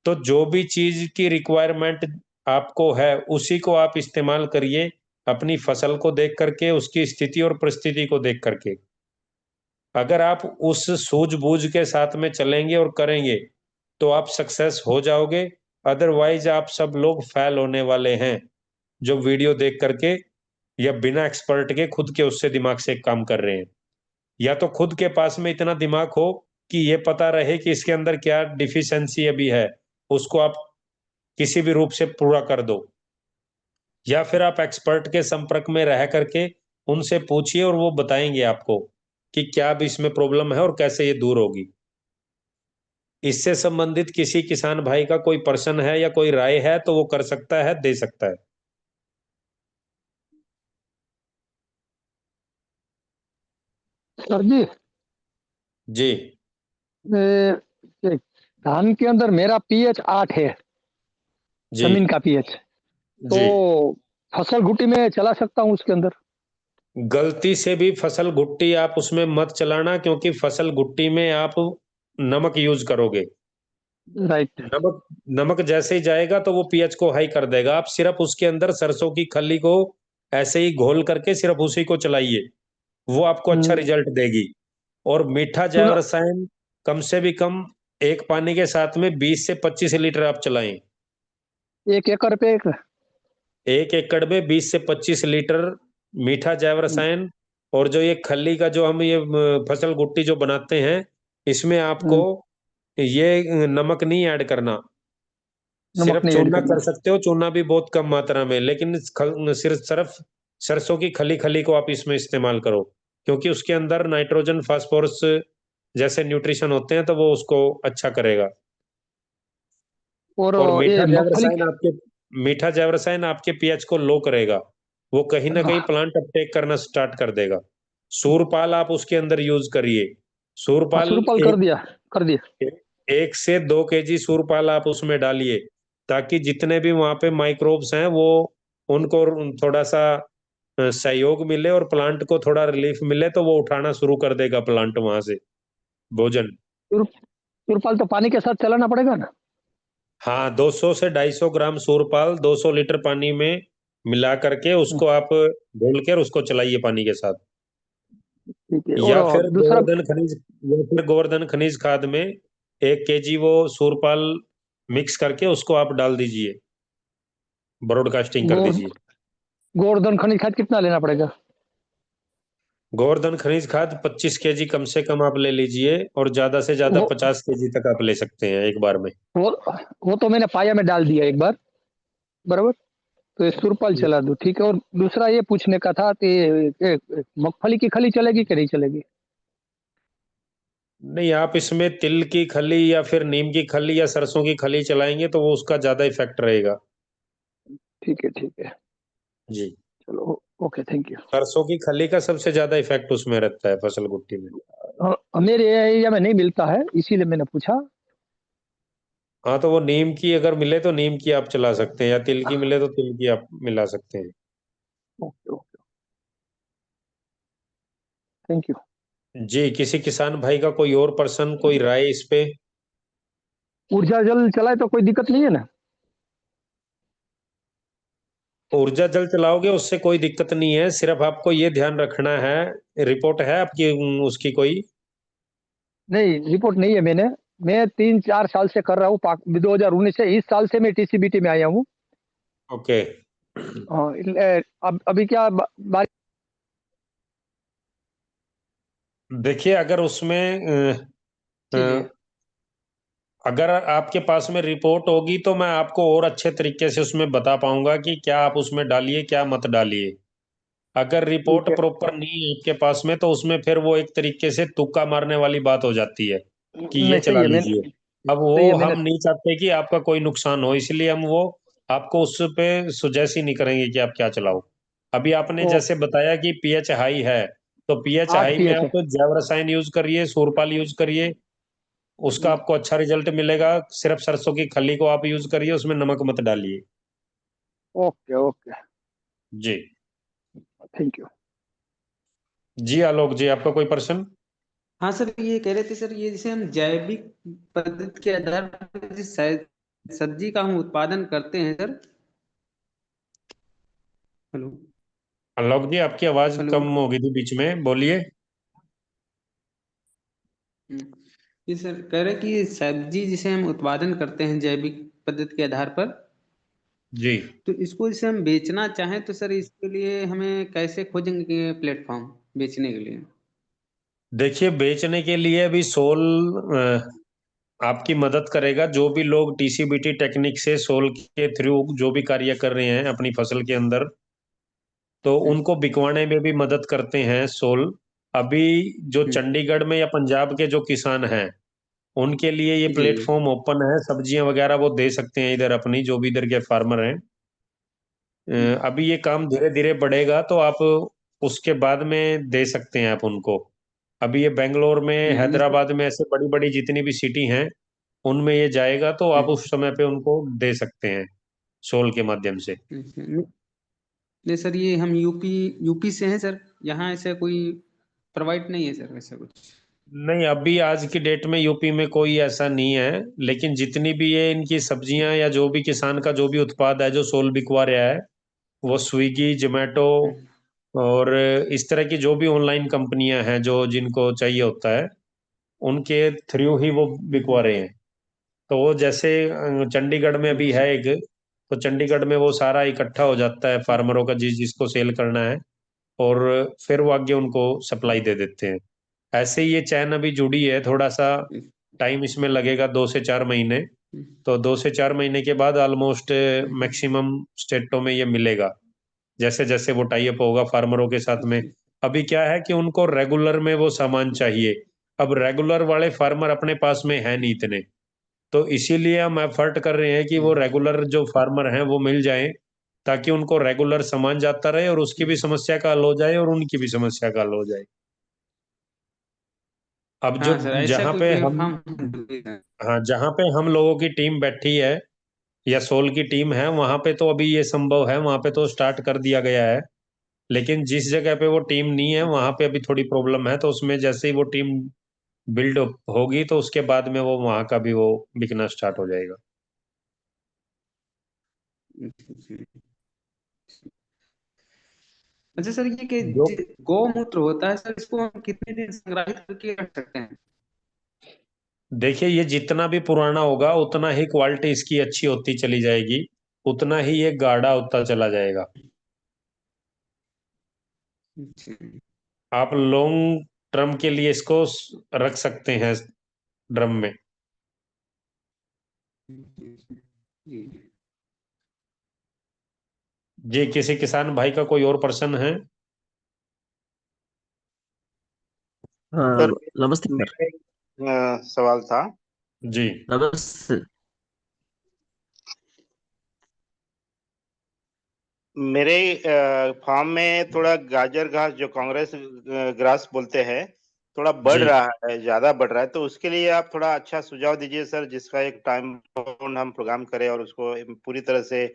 तो जो भी चीज की रिक्वायरमेंट आपको है उसी को आप इस्तेमाल करिए, अपनी फसल को देख करके, उसकी स्थिति और परिस्थिति को देख करके। अगर आप उस सूझबूझ के साथ में चलेंगे और करेंगे तो आप सक्सेस हो जाओगे। अदरवाइज आप सब लोग फेल होने वाले हैं जो वीडियो देख करके या बिना एक्सपर्ट के खुद के उससे दिमाग से काम कर रहे हैं। या तो खुद के पास में इतना दिमाग हो कि ये पता रहे कि इसके अंदर क्या डिफिशियंसी अभी है, उसको आप किसी भी रूप से पूरा कर दो, या फिर आप एक्सपर्ट के संपर्क में रह करके उनसे पूछिए और वो बताएंगे आपको कि क्या भी इसमें प्रॉब्लम है और कैसे ये दूर होगी। इससे संबंधित किसी किसान भाई का कोई प्रश्न है या कोई राय है तो वो कर सकता है, दे सकता है। सर जी, जी ए, ए, धान के अंदर मेरा पीएच 8 है, जी जमीन का पीएच, जी। तो फसल घुट्टी में चला सकता हूँ उसके अंदर? गलती से भी फसल घुट्टी आप उसमें मत चलाना, क्योंकि फसल घुट्टी में आप नमक यूज करोगे। राइट। नमक नमक जैसे ही जाएगा तो वो पीएच को हाई कर देगा। आप सिर्फ उसके अंदर सरसों की खली को ऐसे ही घोल करके सिर्फ उसी को चलाइए, वो आपको अच्छा रिजल्ट देगी। और मीठा जैव सुना, रसायन कम से भी कम एक पानी के साथ में 20 से 25 लीटर आप चलाएं। 1 एकड़ पे एक? 1 एकड़ में 20 से 25 लीटर मीठा जैव रसायन। और जो ये खली का जो हम ये फसल गुट्टी जो बनाते हैं, इसमें आपको ये नमक नहीं ऐड करना। नमक सिर्फ नहीं ऐड चूना करना? कर सकते हो, चूना भी बहुत कम मात्रा में, लेकिन सिर्फ सरसों की खली खली को आप इसमें इस्तेमाल करो, क्योंकि उसके अंदर नाइट्रोजन, फास्फोरस जैसे न्यूट्रिशन होते हैं, तो वो उसको अच्छा करेगा। और और ये मूंगफली? मीठा जैव रसायन आपके पीएच को लो करेगा, वो कहीं ना कहीं प्लांट अपटेक करना स्टार्ट कर देगा। सूरपाल आप उसके अंदर यूज करिए। सूरपाल सूरपाल कर दिया, कर दिया। 1 से 2 केजी सूरपाल आप उसमें डालिए, ताकि जितने भी वहां पे माइक्रोब्स हैं वो उनको थोड़ा सा सहयोग मिले और प्लांट को थोड़ा रिलीफ मिले, तो वो उठाना शुरू कर देगा प्लांट वहां से भोजन। सूरपाल तो पानी के साथ चलाना पड़ेगा ना? हाँ, 200 से 250 ग्राम सूरपाल 200 लीटर पानी में मिला करके उसको आप घोल कर उसको चलाइए पानी के साथ। ठीक है। या और फिर दूसरा? गोवर्धन खनिज खाद में 1 केजी वो सूरपाल मिक्स करके उसको आप डाल दीजिए, ब्रॉडकास्टिंग कर गोवर्धन दीजिए। गोवर्धन खनिज खाद कितना लेना पड़ेगा? गोवर्धन खनिज खाद 25 केजी कम से कम आप ले लीजिए, और ज्यादा से ज्यादा वो 50 केजी तक आप ले सकते हैं एक बार में। वो वो तो मैंने पाया में डाल दिया एक बार, बराबर। तो ये सूरपाल चला दूं, ठीक है। और दूसरा ये पूछने का था कि मूंगफली की खली चलेगी कि नहीं चलेगी? नहीं, आप इसमें तिल की खली या फिर नीम की खली या सरसों की खली चलाएंगे तो वो उसका ज्यादा इफेक्ट रहेगा। ठीक है, ठीक है। जी, चलो, ओके, थैंक यू। सरसों की खली का सबसे ज्यादा इफेक्ट उसमें रहता है फसल गुट्टी में। मेरे एरिया में नहीं मिलता है, इसीलिए मैंने पूछा। हाँ, तो वो नीम की अगर मिले तो नीम की आप चला सकते हैं, या तिल की मिले तो तिल की आप मिला सकते हैं। Okay okay, thank you. जी, किसी किसान भाई का कोई और पर्सन कोई राय इस पे? ऊर्जा जल चलाए तो कोई दिक्कत नहीं है ना? ऊर्जा जल चलाओगे उससे कोई दिक्कत नहीं है, सिर्फ आपको ये ध्यान रखना है। रिपोर्ट है आपकी उसकी कोई? नहीं, रिपोर्ट नहीं है। मैं 3-4 साल से कर रहा हूँ, 2019 से। इस साल से मैं टीसीबीटी में आया हूँ। ओके। अब अभी क्या देखिए, अगर उसमें जी जी। अगर आपके पास में रिपोर्ट होगी तो मैं आपको और अच्छे तरीके से उसमें बता पाऊंगा कि क्या आप उसमें डालिए क्या मत डालिए। अगर रिपोर्ट ठीक है, प्रॉपर नहीं है आपके पास में तो उसमें फिर वो एक तरीके से तुक्का मारने वाली बात हो जाती है कि ये नहीं सही चला है। लीजिए। अब सही वो है, हम नहीं चाहते कि आपका कोई नुकसान हो, इसलिए हम वो आपको उस पे सुजेस्ट ही नहीं करेंगे कि आप क्या चलाओ। अभी आपने ओ जैसे बताया कि पीएच हाई है, तो पीएच 8 हाई में पीएच है। आप जैव रसायन यूज करिए, सूरपाल यूज करिए, उसका आपको अच्छा रिजल्ट मिलेगा। सिर्फ सरसों की खली को आप यूज करिए, उसमें नमक मत डालिए। ओके ओके, जी। Thank you. जी आलोक जी, आपका कोई प्रश्न? हाँ सर, ये कह रहे थे सर, ये जैसे हम जैविक पद्धति के आधार पर जिस सब्जी का हम उत्पादन करते हैं सर। हेलो। आलोक जी, आपकी आवाज हेलो। कम हो गई थी बीच में, बोलिए। ये सर कह रहे कि सब्जी जिसे हम उत्पादन करते हैं जैविक पद्धति के आधार पर, जी, तो इसको जैसे हम बेचना चाहें तो सर इसके लिए हमें कैसे खोजेंगे प्लेटफॉर्म बेचने के लिए? देखिए, बेचने के लिए अभी सोल आपकी मदद करेगा। जो भी लोग टीसीबीटी टेक्निक से सोल के थ्रू जो भी कार्य कर रहे हैं अपनी फसल के अंदर, तो उनको बिकवाने में भी मदद करते हैं सोल। अभी जो चंडीगढ़ में या पंजाब के जो किसान हैं उनके लिए ये जी जी। प्लेटफॉर्म ओपन है, सब्जियां वगैरह वो दे सकते हैं इधर अपनी, जो भी इधर के फार्मर हैं। अभी ये काम धीरे धीरे बढ़ेगा तो आप उसके बाद में दे सकते हैं आप उनको। अभी ये बेंगलोर में, जैसे हैदराबाद में, ऐसे बड़ी बड़ी जितनी भी सिटी हैं उनमें ये जाएगा तो आप उस समय पे उनको दे सकते हैं सोल के माध्यम से। नहीं नहीं सर, ये हम यूपी से हैं सर। यहाँ ऐसा कोई प्रोवाइड नहीं है सर ऐसा कुछ। नहीं, अभी आज की डेट में यूपी में कोई ऐसा नहीं है, लेकिन जितनी भी ये इनकी सब्जियां या जो भी किसान का जो भी उत्पाद है जो सोल बिकवा रहा है, वो स्विगी, जोमेटो और इस तरह की जो भी ऑनलाइन कंपनियां हैं जो जिनको चाहिए होता है उनके थ्रू ही वो बिकवा रहे हैं। तो वो जैसे चंडीगढ़ में अभी है एक, तो चंडीगढ़ में वो सारा इकट्ठा हो जाता है फार्मरों का जिसको सेल करना है, और फिर वो आगे उनको सप्लाई दे देते हैं। ऐसे ही ये चैन अभी जुड़ी है, थोड़ा सा टाइम इसमें लगेगा, 2 से 4 महीने। तो 2 से 4 महीने के बाद ऑलमोस्ट मैक्सिमम स्टेटों में ये मिलेगा, जैसे जैसे वो टाई अप होगा फार्मरों के साथ में। अभी क्या है कि उनको रेगुलर में वो सामान चाहिए। अब रेगुलर वाले फार्मर अपने पास में है नहीं इतने, तो इसीलिए हम एफर्ट कर रहे हैं कि वो रेगुलर जो फार्मर हैं वो मिल जाएं, ताकि उनको रेगुलर सामान जाता रहे और उसकी भी समस्या का हल हो जाए और उनकी भी समस्या का हल हो जाए। अब जो हाँ सर, ऐसा जहाँ कोई पे हम प्लेटफॉर्म। हाँ, जहाँ पे हम लोगों की टीम बैठी है या सोल की टीम है, वहां पे तो अभी ये संभव है, वहां पे तो स्टार्ट कर दिया गया है। लेकिन जिस जगह पे वो टीम नहीं है वहां पे अभी थोड़ी प्रॉब्लम है, तो उसमें जैसे ही वो टीम बिल्ड होगी तो उसके बाद में वो वहां का भी वो बिकना स्टार्ट हो जाएगा। अच्छा सर, ये कि जो गौमूत्र होता है सर, इसको हम कितने दिन संग्रहित करके रख सकते हैं? देखिए, ये जितना भी पुराना होगा उतना ही क्वालिटी इसकी अच्छी होती चली जाएगी, उतना ही ये गाढ़ा होता चला जाएगा। आप लॉन्ग टर्म के लिए इसको रख सकते हैं ड्रम में। जी, किसी किसान भाई का कोई और प्रश्न है? सर, नमस्ते सर। मेरा एक सवाल था। जी। नमस्ते। मेरे फार्म में थोड़ा गाजर घास, जो कांग्रेस ग्रास बोलते हैं, थोड़ा बढ़ जी रहा है, ज़्यादा बढ़ रहा है, तो उसके लिए आप थोड़ा अच्छा सुझाव दीजिए सर, जिसका एक टाइम बाउंड हम प्रोग्राम करें और उसको पूरी तरह से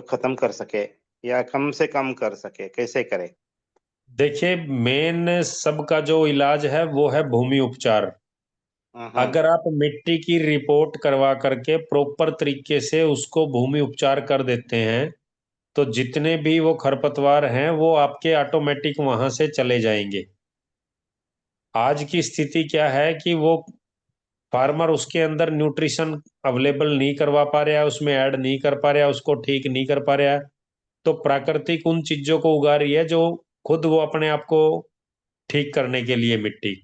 खत्म कर सकें या कम से कम कर सकें, कैसे करें? देखिए, मेन सबका जो इलाज है वो है भूमि उपचार। हाँ। अगर आप मिट्टी की रिपोर्ट करवा करके प्रॉपर तरीके से उसको भूमि उपचार कर देते हैं, तो जितने भी वो खरपतवार हैं वो आपके ऑटोमेटिक वहां से चले जाएंगे। आज की स्थिति क्या है कि वो फार्मर उसके अंदर न्यूट्रिशन अवेलेबल नहीं करवा पा रहा है, उसमें ऐड नहीं कर पा रहा है, उसको ठीक नहीं कर पा रहा है। तो प्राकृतिक उन चीजों को उगा रही है जो खुद वो अपने आप को ठीक करने के लिए मिट्टी।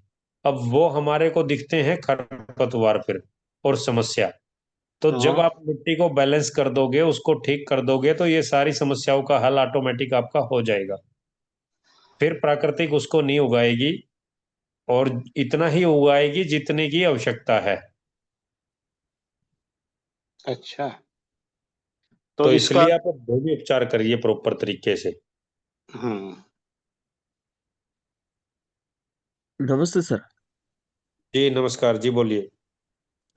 अब वो हमारे को दिखते हैं खरपतवार फिर और समस्या। तो जब हाँ। आप मिट्टी को बैलेंस कर दोगे, उसको ठीक कर दोगे, तो ये सारी समस्याओं का हल ऑटोमेटिक आपका हो जाएगा। फिर प्राकृतिक उसको नहीं उगाएगी और इतना ही उगाएगी जितने की आवश्यकता है। अच्छा, तो तो इसका इसलिए आप भूमि उपचार करिए प्रॉपर तरीके से। हुँ। नमस्ते सर। जी नमस्कार जी, बोलिए।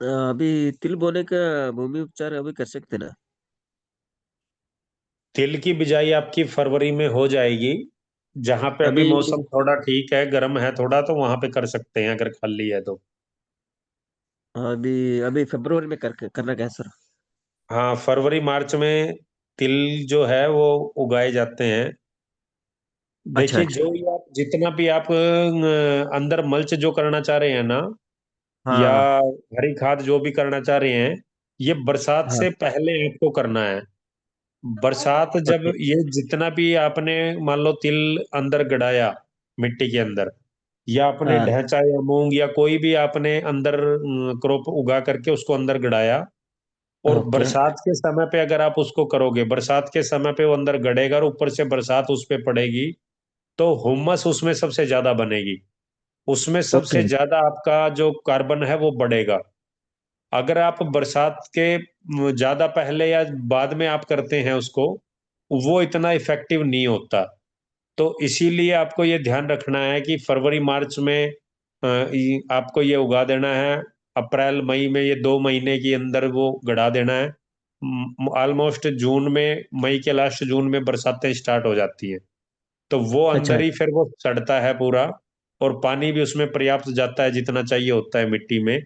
अभी तिल बोने का भूमि उपचार अभी कर सकते ना? तिल की बिजाई आपकी फरवरी में हो जाएगी। जहां पे अभी अभी मौसम थोड़ा ठीक है, गर्म है थोड़ा, तो वहां पे कर सकते हैं अगर खाली है तो। अभी अभी फरवरी में करना क्या है सर? हाँ, फरवरी मार्च में तिल जो है वो उगाए जाते हैं। अच्छा देखिए, अच्छा। जो ही आप जितना भी आप अंदर मल्च जो करना चाह रहे हैं ना, या हाँ हरी खाद जो भी करना चाह रहे हैं, ये बरसात हाँ। से पहले आपको करना है। बरसात जब ओके। ये जितना भी आपने मान लो तिल अंदर गड़ाया मिट्टी के अंदर, या आपने हाँ। ढैंचा या मूंग या कोई भी आपने अंदर क्रॉप उगा करके उसको अंदर गड़ाया, और ओके। बरसात के समय पे अगर आप उसको करोगे, बरसात के समय पे वो अंदर गड़ेगा और ऊपर से बरसात उस पे पड़ेगी, तो हुमस उसमें सबसे ज्यादा बनेगी। उसमें सबसे ओके। ज्यादा आपका जो कार्बन है वो बढ़ेगा। अगर आप बरसात के ज्यादा पहले या बाद में आप करते हैं उसको, वो इतना इफेक्टिव नहीं होता। तो इसीलिए आपको ये ध्यान रखना है कि फरवरी मार्च में आपको ये उगा देना है। अप्रैल मई में ये 2 महीने के अंदर वो गड़ा देना है। ऑलमोस्ट जून में, मई के लास्ट जून में बरसातें स्टार्ट हो जाती हैं, तो वो अच्छा अंदर ही अच्छा। फिर वो सड़ता है पूरा। और पानी भी उसमें पर्याप्त जाता है जितना चाहिए होता है मिट्टी में।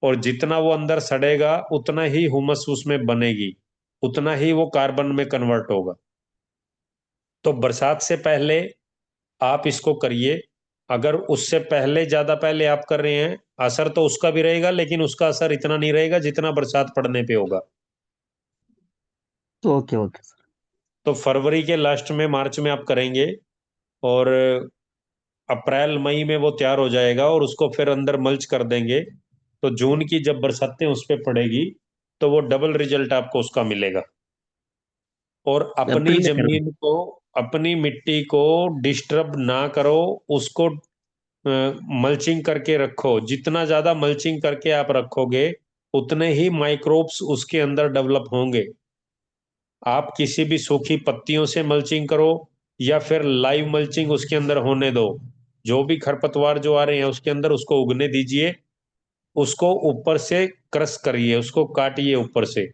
और जितना वो अंदर सड़ेगा उतना ही हुमस उसमें बनेगी, उतना ही वो कार्बन में कन्वर्ट होगा। तो बरसात से पहले आप इसको करिए। अगर उससे पहले ज्यादा पहले आप कर रहे हैं, असर तो उसका भी रहेगा, लेकिन उसका असर इतना नहीं रहेगा जितना बरसात पड़ने पे होगा। Okay okay sir. तो फरवरी के लास्ट में, मार्च में आप करेंगे, और अप्रैल मई में वो तैयार हो जाएगा, और उसको फिर अंदर मल्च कर देंगे। तो जून की जब बरसातें उस पर पड़ेगी, तो वो डबल रिजल्ट आपको उसका मिलेगा। और अपनी अप्रैल में करना। जमीन को, अपनी मिट्टी को डिस्टर्ब ना करो। उसको मल्चिंग करके रखो। जितना ज्यादा मल्चिंग करके आप रखोगे, उतने ही माइक्रोब्स उसके अंदर डेवलप होंगे। आप किसी भी सूखी पत्तियों से मल्चिंग करो, या फिर लाइव मल्चिंग उसके अंदर होने दो। जो भी खरपतवार जो आ रहे हैं उसके अंदर उसको उगने दीजिए। उसको ऊपर से क्रश करिए, उसको काटिए ऊपर से,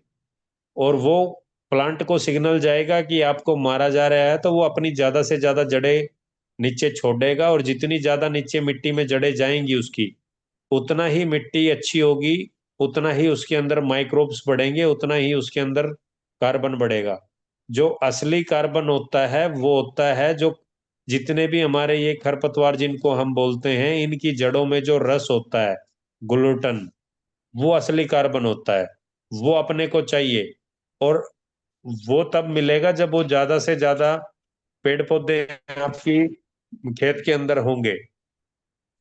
और वो प्लांट को सिग्नल जाएगा कि आपको मारा जा रहा है, तो वो अपनी ज्यादा से ज्यादा जड़ें नीचे छोड़ेगा। और जितनी ज्यादा नीचे मिट्टी में जड़ें जाएंगी उसकी, उतना ही मिट्टी अच्छी होगी, उतना ही उसके अंदर माइक्रोब्स बढ़ेंगे, उतना ही उसके अंदर कार्बन बढ़ेगा। जो असली कार्बन होता है वो होता है जो, जितने भी हमारे ये खरपतवार जिनको हम बोलते हैं, इनकी जड़ों में जो रस होता है, ग्लूटन, वो असली कार्बन होता है। वो अपने को चाहिए। और वो तब मिलेगा जब वो ज्यादा से ज्यादा पेड़ पौधे आपकी खेत के अंदर होंगे।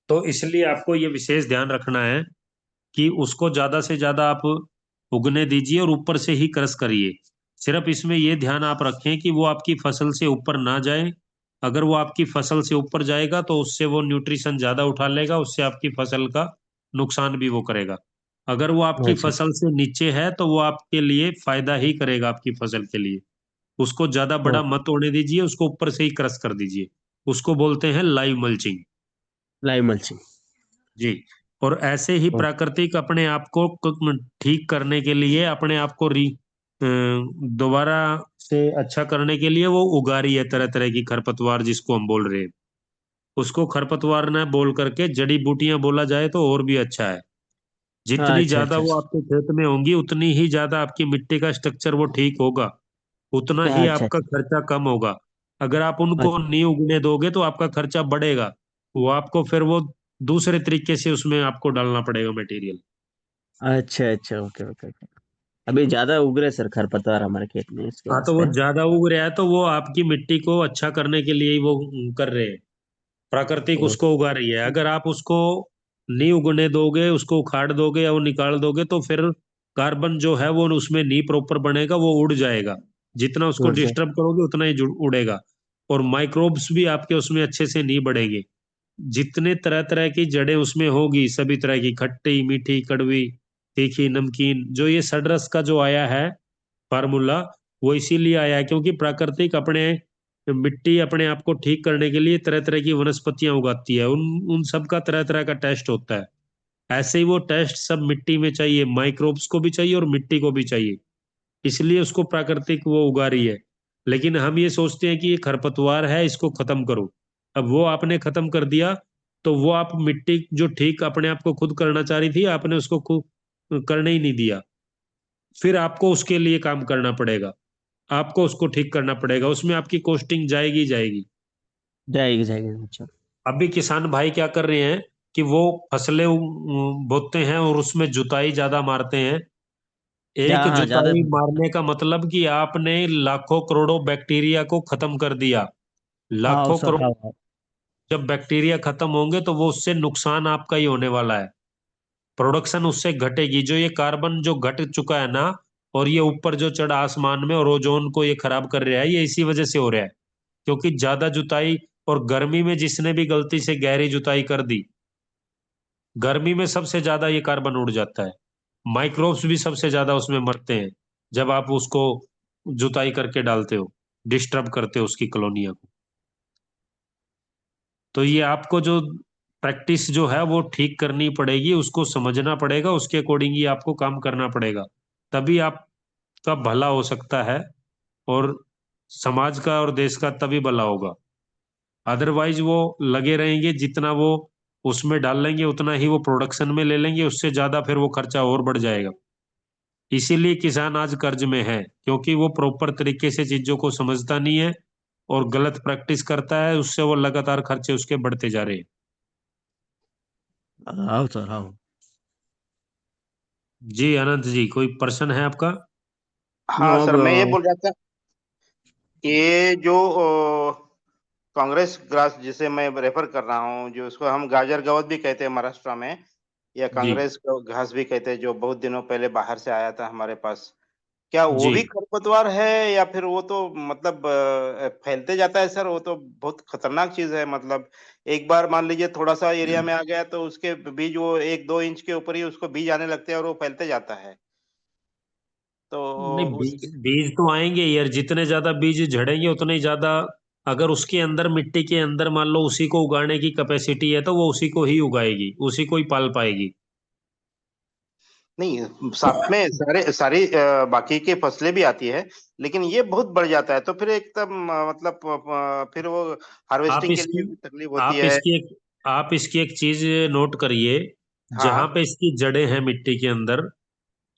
तो इसलिए आपको ये विशेष ध्यान रखना है कि उसको ज्यादा से ज्यादा आप उगने दीजिए, और ऊपर से ही क्रश करिए। सिर्फ इसमें ये ध्यान आप रखें कि वो आपकी फसल से ऊपर ना जाए। अगर वो आपकी फसल से ऊपर जाएगा तो उससे वो न्यूट्रिशन ज्यादा उठा लेगा, उससे आपकी फसल का नुकसान भी वो करेगा। अगर वो आपकी अच्छा फसल से नीचे है तो वो आपके लिए फायदा ही करेगा, आपकी फसल के लिए। उसको ज्यादा बड़ा ओके। मत होने दीजिए, उसको ऊपर से ही क्रश कर दीजिए। उसको बोलते हैं लाइव मल्चिंग। Live mulching. जी। और ऐसे ही प्राकृतिक अपने आप को ठीक करने के लिए, अपने आप को दोबारा से अच्छा करने के लिए वो उगा रही है तरह तरह की खरपतवार, जिसको हम बोल रहे हैं। उसको खरपतवार न बोल करके जड़ी बूटियां बोला जाए तो और भी अच्छा है। जितनी अच्छा ज्यादा अच्छा वो आपके खेत में होंगी, उतनी ही ज्यादा आपकी मिट्टी का स्ट्रक्चर वो ठीक होगा, उतना ही अच्छा आपका खर्चा कम होगा। अगर आप उनको अच्छा नहीं उगने दोगे तो आपका खर्चा बढ़ेगा, वो आपको फिर वो दूसरे तरीके से उसमें आपको डालना पड़ेगा मटेरियल। अच्छा अच्छा, ओके ओके ओके। अभी ज्यादा उग रहे सर खरपतवार हमारे खेत में, इसके हाँ, तो वो वास्ते। ज्यादा उग रहा है तो वो आपकी मिट्टी को अच्छा करने के लिए ही वो कर रहे हैं। प्राकृतिक ओ, उसको उगा रही है। अगर आप उसको नहीं उगने दोगे, उसको उखाड़ दोगे या वो निकाल दोगे, तो फिर कार्बन जो है वो उसमें नहीं प्रॉपर बनेगा, वो उड़ जाएगा। जितना उसको उड़ जाए। डिस्टर्ब करोगे उतना ही उड़ेगा। और माइक्रोब्स भी आपके उसमें अच्छे से नहीं बढ़ेंगे। जितने तरह तरह की जड़ें उसमें होगी, सभी तरह की, खट्टी मीठी कड़वी तीखी नमकीन, जो ये सडरस का जो आया है फार्मूला, वो इसीलिए आया है क्योंकि प्राकृतिक अपने मिट्टी अपने आप को ठीक करने के लिए तरह तरह की वनस्पतियां उगाती है। उन उन सब का तरह तरह का टेस्ट होता है। ऐसे ही वो टेस्ट सब मिट्टी में चाहिए, माइक्रोब्स को भी चाहिए और मिट्टी को भी चाहिए। इसलिए उसको प्राकृतिक वो उगा रही है। लेकिन हम ये सोचते हैं कि ये खरपतवार है, इसको खत्म करो। अब वो आपने खत्म कर दिया, तो वो आप मिट्टी जो ठीक अपने आप को खुद करना चाह रही थी, आपने उसको खुद करने ही नहीं दिया। फिर आपको उसके लिए काम करना पड़ेगा, आपको उसको ठीक करना पड़ेगा, उसमें आपकी कॉस्टिंग जाएगी जाएगी। जाएगी जाएगी, अच्छा। अभी किसान भाई क्या कर रहे हैं कि वो फसलें बोते हैं और उसमें जुताई ज्यादा मारते हैं। एक हाँ हाँ, ज्यादा। जुताई मारने का मतलब कि आपने लाखों करोड़ों बैक्टीरिया को खत्म कर दिया। हाँ लाखों सर, करोड़ हाँ हाँ। जब बैक्टीरिया खत्म होंगे तो वो उससे नुकसान आपका ही होने वाला है। प्रोडक्शन उससे घटेगी। जो ये कार्बन जो घट चुका है ना, और ये ऊपर जो चढ़ा आसमान में और ओजोन को ये खराब कर रहा है, ये इसी वजह से हो रहा है। क्योंकि ज्यादा जुताई, और गर्मी में जिसने भी गलती से गहरी जुताई कर दी, गर्मी में सबसे ज्यादा ये कार्बन उड़ जाता है। माइक्रोब्स भी सबसे ज्यादा उसमें मरते हैं जब आप उसको जुताई करके डालते हो, डिस्टर्ब करते हो उसकी कॉलोनिया को। तो ये आपको जो प्रैक्टिस जो है वो ठीक करनी पड़ेगी, उसको समझना पड़ेगा, उसके अकॉर्डिंग ही आपको काम करना पड़ेगा। तभी आपका भला हो सकता है, और समाज का और देश का तभी भला होगा। अदरवाइज वो लगे रहेंगे, जितना वो उसमें डाल लेंगे उतना ही वो प्रोडक्शन में ले लेंगे, उससे ज्यादा फिर वो खर्चा और बढ़ जाएगा। इसीलिए किसान आज कर्ज में है, क्योंकि वो प्रॉपर तरीके से चीजों को समझता नहीं है और गलत प्रैक्टिस करता है, उससे वो लगातार खर्चे उसके बढ़ते जा रहे हैं। हाँ सर, हाँ। जी अनंत जी, कोई प्रश्न है आपका? हाँ हाँ सर, मैं ये ब्रो। बोल रहा था, ये जो कांग्रेस ग्रास जिसे मैं रेफर कर रहा हूँ, जो उसको हम गाजर गवत भी कहते हैं महाराष्ट्र में, या जी कांग्रेस घास भी कहते हैं, जो बहुत दिनों पहले बाहर से आया था हमारे पास, क्या वो जी। भी खरपतवार है, या फिर वो तो मतलब फैलते जाता है सर? वो तो बहुत खतरनाक चीज है। मतलब एक बार मान लीजिए थोड़ा सा एरिया में आ गया तो उसके बीज वो 1-2 इंच के ऊपर ही उसको बीज आने लगते हैं और वो फैलते जाता है। तो नहीं, उसके बीज बीज तो आएंगे यार, जितने ज्यादा बीज झड़ेंगे उतने ही ज्यादा। अगर उसके अंदर, मिट्टी के अंदर मान लो उसी को उगाने की कैपेसिटी है, तो वो उसी को ही उगाएगी, उसी को ही पाल पाएगी। नहीं, साथ में सारी बाकी की फसलें भी आती है, लेकिन ये बहुत बढ़ जाता है तो फिर एकदम मतलब फिर वो आप हार्वेस्टिंग के इसकी लिए भी तकलीफ होती आप है। इसकी एक आप इसकी एक चीज नोट करिए। जहां हाँ। पे इसकी जड़ें हैं मिट्टी के अंदर,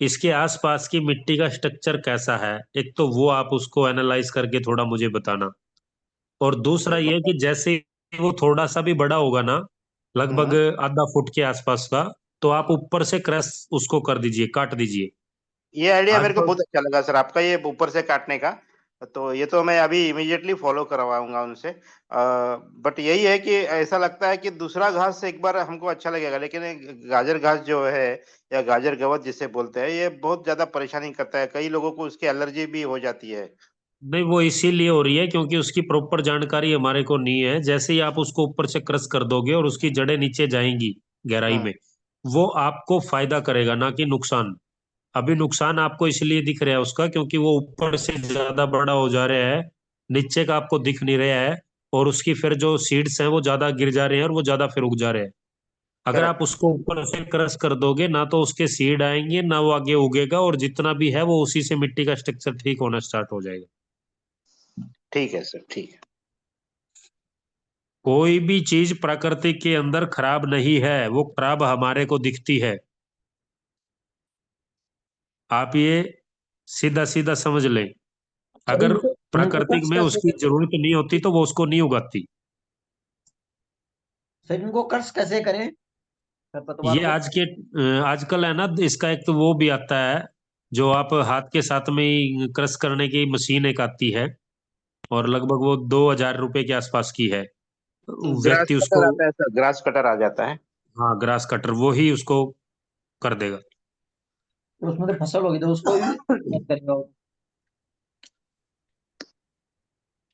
इसके आसपास की मिट्टी का स्ट्रक्चर कैसा है, एक तो वो आप उसको एनालाइज करके थोड़ा मुझे बताना। और दूसरा ये कि जैसे ही वो थोड़ा सा भी बड़ा होगा ना, लगभग हम्म। आधा फुट के आसपास का, तो आप ऊपर से क्रश उसको कर दीजिए, काट दीजिए। ये आइडिया आज मेरे को तो बहुत अच्छा लगा सर, आपका ये ऊपर से काटने का। तो ये तो मैं अभी इमीडिएटली फॉलो करवाऊंगा उनसे। बट यही है कि ऐसा लगता है कि दूसरा घास एक बार हमको अच्छा लगेगा, लेकिन ये गाजर घास जो है, या गाजर गवत जिसे बोलते हैं, ये बहुत ज्यादा परेशानी करता है। कई लोगों को उसकी एलर्जी भी हो जाती है। नहीं, वो इसीलिए हो रही है क्योंकि उसकी प्रॉपर जानकारी हमारे को नहीं है। जैसे ही आप उसको ऊपर से क्रश कर दोगे और उसकी जड़ें नीचे जाएंगी गहराई हम्म। में, वो आपको फायदा करेगा, ना कि नुकसान। अभी नुकसान आपको इसलिए दिख रहा है उसका, क्योंकि वो ऊपर से ज्यादा बड़ा हो जा रहा है, नीचे का आपको दिख नहीं रहा है, और उसकी फिर जो सीड्स हैं वो ज्यादा गिर जा रहे हैं और वो ज्यादा फिर उग जा रहे हैं। अगर आप उसको ऊपर से क्रश कर दोगे ना तो उसके सीड आएंगे ना वो आगे उगेगा, और जितना भी है वो उसी से मिट्टी का स्ट्रक्चर ठीक होना स्टार्ट हो जाएगा। ठीक है सर, ठीक है। कोई भी चीज प्रकृति के अंदर खराब नहीं है, वो खराब हमारे को दिखती है। आप ये सीधा सीधा समझ लें। अगर प्राकृतिक में उसकी जरूरत नहीं होती तो वो उसको नहीं उगाती। सर इनको कर्स कैसे करें खरपतवार ये को? आजकल है ना, इसका एक तो वो भी आता है जो आप हाथ के साथ में ही क्रश करने की मशीन एक आती है, और लगभग वो 2,000 रुपए के आसपास की है। ग्रास व्यक्ति कटर उसको, आता है सर, ग्रास कटर आ जाता है। हाँ ग्रास कटर, वो ही उसको कर देगा। तो उसमें तो फसल होगी तो उसको भी मत करेगा वो।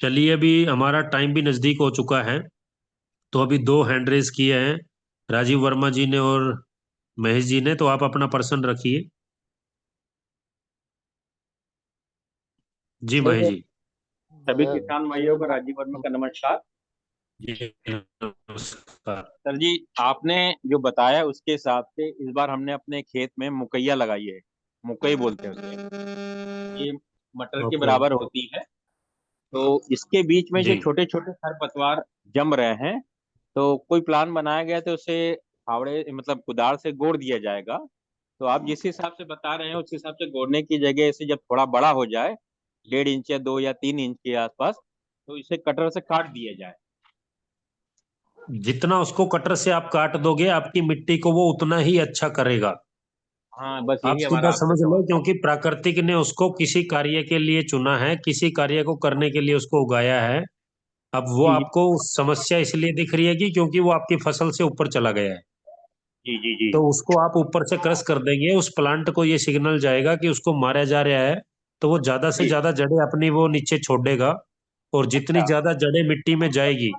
चलिए, अभी हमारा टाइम भी नजदीक हो चुका है, तो अभी 2 हैंड रेज किए हैं, राजीव वर्मा जी ने और महेश जी ने, तो आप अपना प्रश्न रखिए। जी महेश जी। सभी किसान भाइयों को राजीव वर्मा का नमस्कार। जी नमस्कार। सर जी, आपने जो बताया उसके हिसाब से इस बार हमने अपने खेत में मुकैया लगाई है। मुकई बोलते हैं उसे, ये मटर के ओके। बराबर होती है। तो इसके बीच में जो जी छोटे छोटे खरपतवार जम रहे हैं, तो कोई प्लान बनाया गया तो उसे फावड़े मतलब कुदाल से गोड़ दिया जाएगा। तो आप जिस हिसाब से बता रहे हैं उस हिसाब से गोड़ने की जगह इसे जब थोड़ा बड़ा हो जाए, 1.5 इंच या 2 या 3 इंच के आसपास, तो इसे कटर से काट दिया जाए। जितना उसको कटर से आप काट दोगे आपकी मिट्टी को वो उतना ही अच्छा करेगा। हाँ, बस आप यही सीधा हमारा आपसे समझ लो, सवाल था। क्योंकि प्राकृतिक ने उसको किसी कार्य के लिए चुना है, किसी कार्य को करने के लिए उसको उगाया है। अब वो जी आपको समस्या इसलिए दिख रही है कि क्योंकि वो आपकी फसल से ऊपर चला गया है, जी जी जी। तो उसको आप ऊपर से क्रश कर देंगे, उस प्लांट को ये सिग्नल जाएगा कि उसको मारा जा रहा है, तो वो ज्यादा से जी। ज्यादा जड़ें अपनी वो नीचे छोड़ेगा, और जितनी अच्छा। ज्यादा जड़ें मिट्टी में जाएगी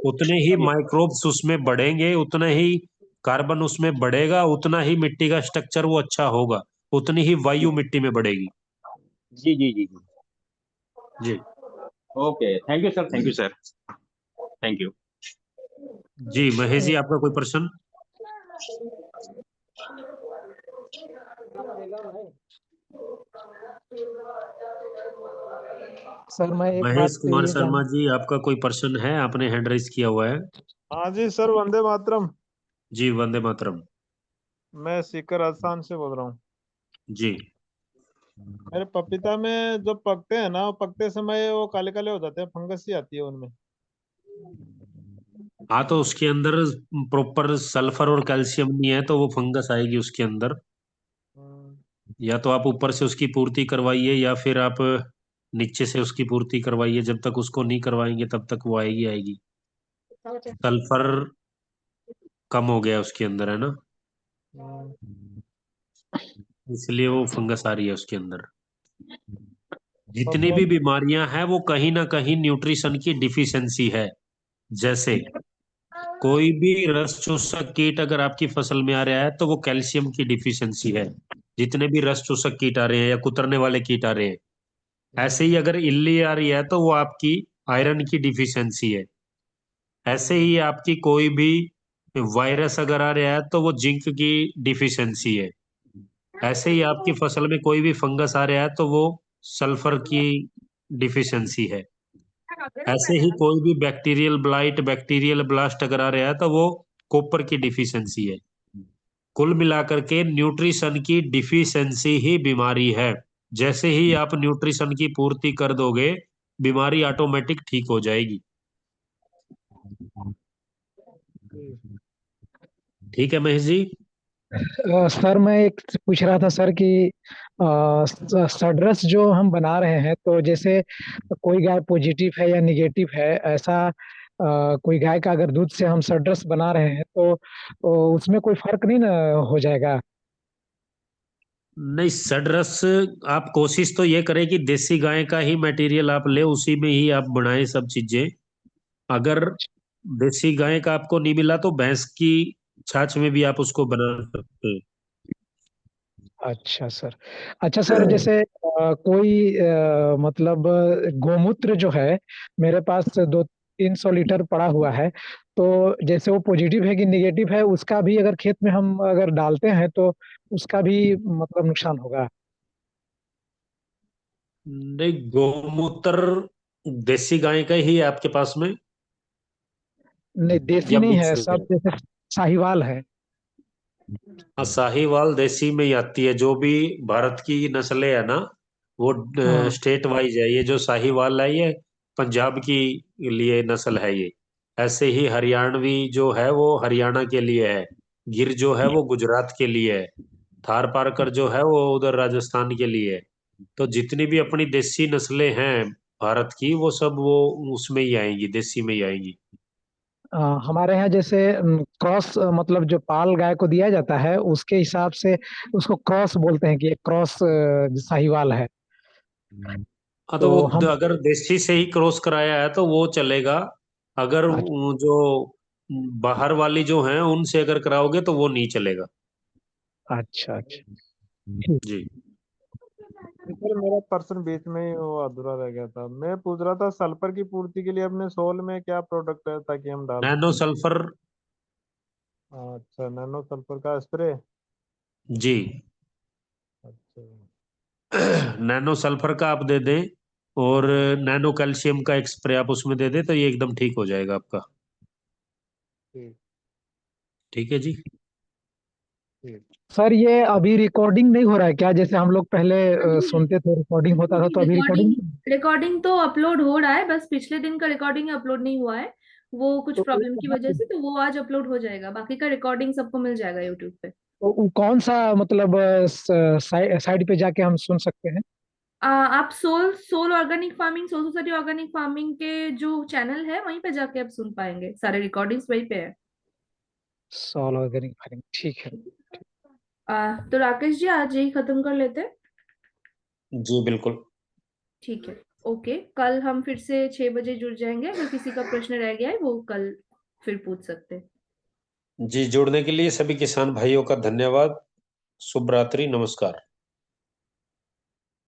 उतने ही जी माइक्रोब्स उसमें बढ़ेंगे, उतना ही कार्बन उसमें बढ़ेगा, उतना ही मिट्टी का स्ट्रक्चर वो अच्छा होगा, उतनी ही वायु मिट्टी में बढ़ेगी। जी जी जी। जी okay, thank you sir, thank you sir, thank you. जी महेश जी, आपका कोई प्रश्न? सर मैं एक महेश बात कुमार ये शर्मा जी, आपका कोई प्रश्न है? आपने हैंड राइज किया हुआ है। हाँ जी सर, वंदे मातरम। जी वंदे मातरम। मैं सीकर राजस्थान से बोल रहा हूँ। जी मेरे पपीता में जो पकते हैं ना, वो पकते समय वो काले काले हो जाते हैं, फंगस सी आती है उनमें। हाँ, तो उसके अंदर प्रॉपर सल्फर और कैल्शियम नहीं है तो वो फंगस आएगी उसके अंदर। या तो आप ऊपर से उसकी पूर्ति करवाइए या फिर आप नीचे से उसकी पूर्ति करवाइए, जब तक उसको नहीं करवाएंगे तब तक वो आएगी आएगी। सल्फर कम हो गया उसके अंदर, है ना, इसलिए वो फंगस आ रही है उसके अंदर। जितनी भी बीमारियां हैं वो कहीं ना कहीं न्यूट्रिशन की डिफिशियंसी है। जैसे कोई भी रस चूसक कीट अगर आपकी फसल में आ रहा है तो वो कैल्शियम की डिफिशियंसी है। जितने भी रस चूसक कीट आ रहे हैं या कुतरने वाले कीट आ रहे हैं, ऐसे ही अगर इल्ली आ रही है तो वो आपकी आयरन की डिफिशियंसी है। ऐसे ही आपकी कोई भी वायरस अगर आ रहा है तो वो जिंक की डिफिशियंसी है। ऐसे ही आपकी फसल में कोई भी फंगस आ रहा है तो वो सल्फर की डिफिशियंसी है। ऐसे ही कोई भी बैक्टीरियल ब्लाइट, बैक्टीरियल ब्लास्ट अगर आ रहा है तो वो कॉपर की डिफिशियंसी है। कुल मिलाकर के न्यूट्रिशन की डिफिशियंसी ही बीमारी है। जैसे ही आप न्यूट्रिशन की पूर्ति कर दोगे बीमारी ऑटोमेटिक ठीक हो जाएगी। ठीक है महेश जी। सर मैं एक पूछ रहा था सर कि सड्रस जो हम बना रहे हैं, तो जैसे कोई गाय पॉजिटिव है या निगेटिव है, ऐसा कोई गाय का अगर दूध से हम सड्रस बना रहे हैं तो उसमें कोई फर्क नहीं ना हो जाएगा? नहीं, सडरस आप कोशिश तो ये करें कि देसी गाय का ही मटेरियल आप ले, उसी में ही आप बनाएं सब चीजें। अगर देसी गाय का आपको नहीं मिला तो भैंस की छाछ में भी आप उसको बना सकते हैं। अच्छा सर। अच्छा सर, जैसे कोई मतलब गोमूत्र जो है, मेरे पास 2 300 लीटर पड़ा हुआ है, तो जैसे वो पॉजिटिव है कि निगेटिव है, उसका भी अगर खेत में हम अगर डालते हैं तो उसका भी मतलब नुकसान होगा? नहीं, गौमूत्र देसी गाय का ही है आपके पास में नहीं, देसी या नहीं मिक्स है, हो सब गया? जैसे साहिवाल है। हाँ, साहीवाल देसी में ही आती है। जो भी भारत की नस्लें है ना, वो हाँ, स्टेट वाइज है। ये जो साहीवाल है, ये पंजाब की लिए नस्ल है ये। ऐसे ही हरियाणवी जो है वो हरियाणा के लिए है। गिर जो है वो गुजरात के लिए है। थार पारकर जो है वो उधर राजस्थान के लिए है। तो जितनी भी अपनी देसी नस्लें हैं भारत की, वो सब वो उसमें ही आएंगी, देसी में ही आएंगी। हमारे यहाँ जैसे क्रॉस मतलब जो पाल गाय को दिया जाता है उसके हिसाब से उसको क्रॉस बोलते हैं कि ये क्रॉस साहिवाल है। हाँ, तो तो वो हम अगर देसी से ही क्रॉस कराया है तो वो चलेगा। अगर वो जो बाहर वाली जो हैं उनसे अगर कराओगे तो वो नहीं चलेगा। अच्छा अच्छा ठीक। जी। सर मेरा पर्सन बीच में ही वो अधूरा रह गया था। मैं पूछ रहा था सल्फर की पूर्ति के लिए अपने सोल में क्या प्रोडक्ट है ताकि हम डाल नैनो सल्फर। अच्छा, नैनो सल्फर का स्प्रे। जी। अच्छा। नैनो सल्फर का आप दे दें, और नैनो कैल्शियम का एक स्प्रे आप उसमें दे दें, तो ये एकदम ठीक हो जाएगा आपका। ठीक। ठीक है जी। ठीक। सर ये अभी रिकॉर्डिंग नहीं हो रहा है क्या? जैसे हम लोग पहले सुनते थे रिकॉर्डिंग होता था, तो अभी रिकॉर्डिंग रिकॉर्डिंग रिकॉर्डिंग तो अपलोड हो रहा है, बस पिछले दिन का रिकॉर्डिंग अपलोड नहीं हुआ है। वो कुछ तो प्रॉब्लम की वजह से, तो वो आज अपलोड हो जाएगा। बाकी का रिकॉर्डिंग सबको मिल जाएगा यूट्यूब पे। वो कौन सा मतलब साइड पे जाके हम सुन सकते हैं? आप soul soul organic farming, soul society organic farming के जो चैनल है वहीं पे जाके आप सुन पाएंगे, सारे रिकॉर्डिंग्स वहीं पे है। सोल ऑर्गेनिक फार्मिंग, ठीक है। तो राकेश जी आज यही खत्म कर लेते हैं। जी बिल्कुल। ठीक है, ओके। कल हम फिर से 6 बजे जुड़ जाएंगे। अगर किसी का प्रश्न रह गया है वो कल फिर पूछ सकते हैं। जी, जुड़ने के लिए सभी किसान भाइयों का धन्यवाद। शुभ रात्रि, नमस्कार।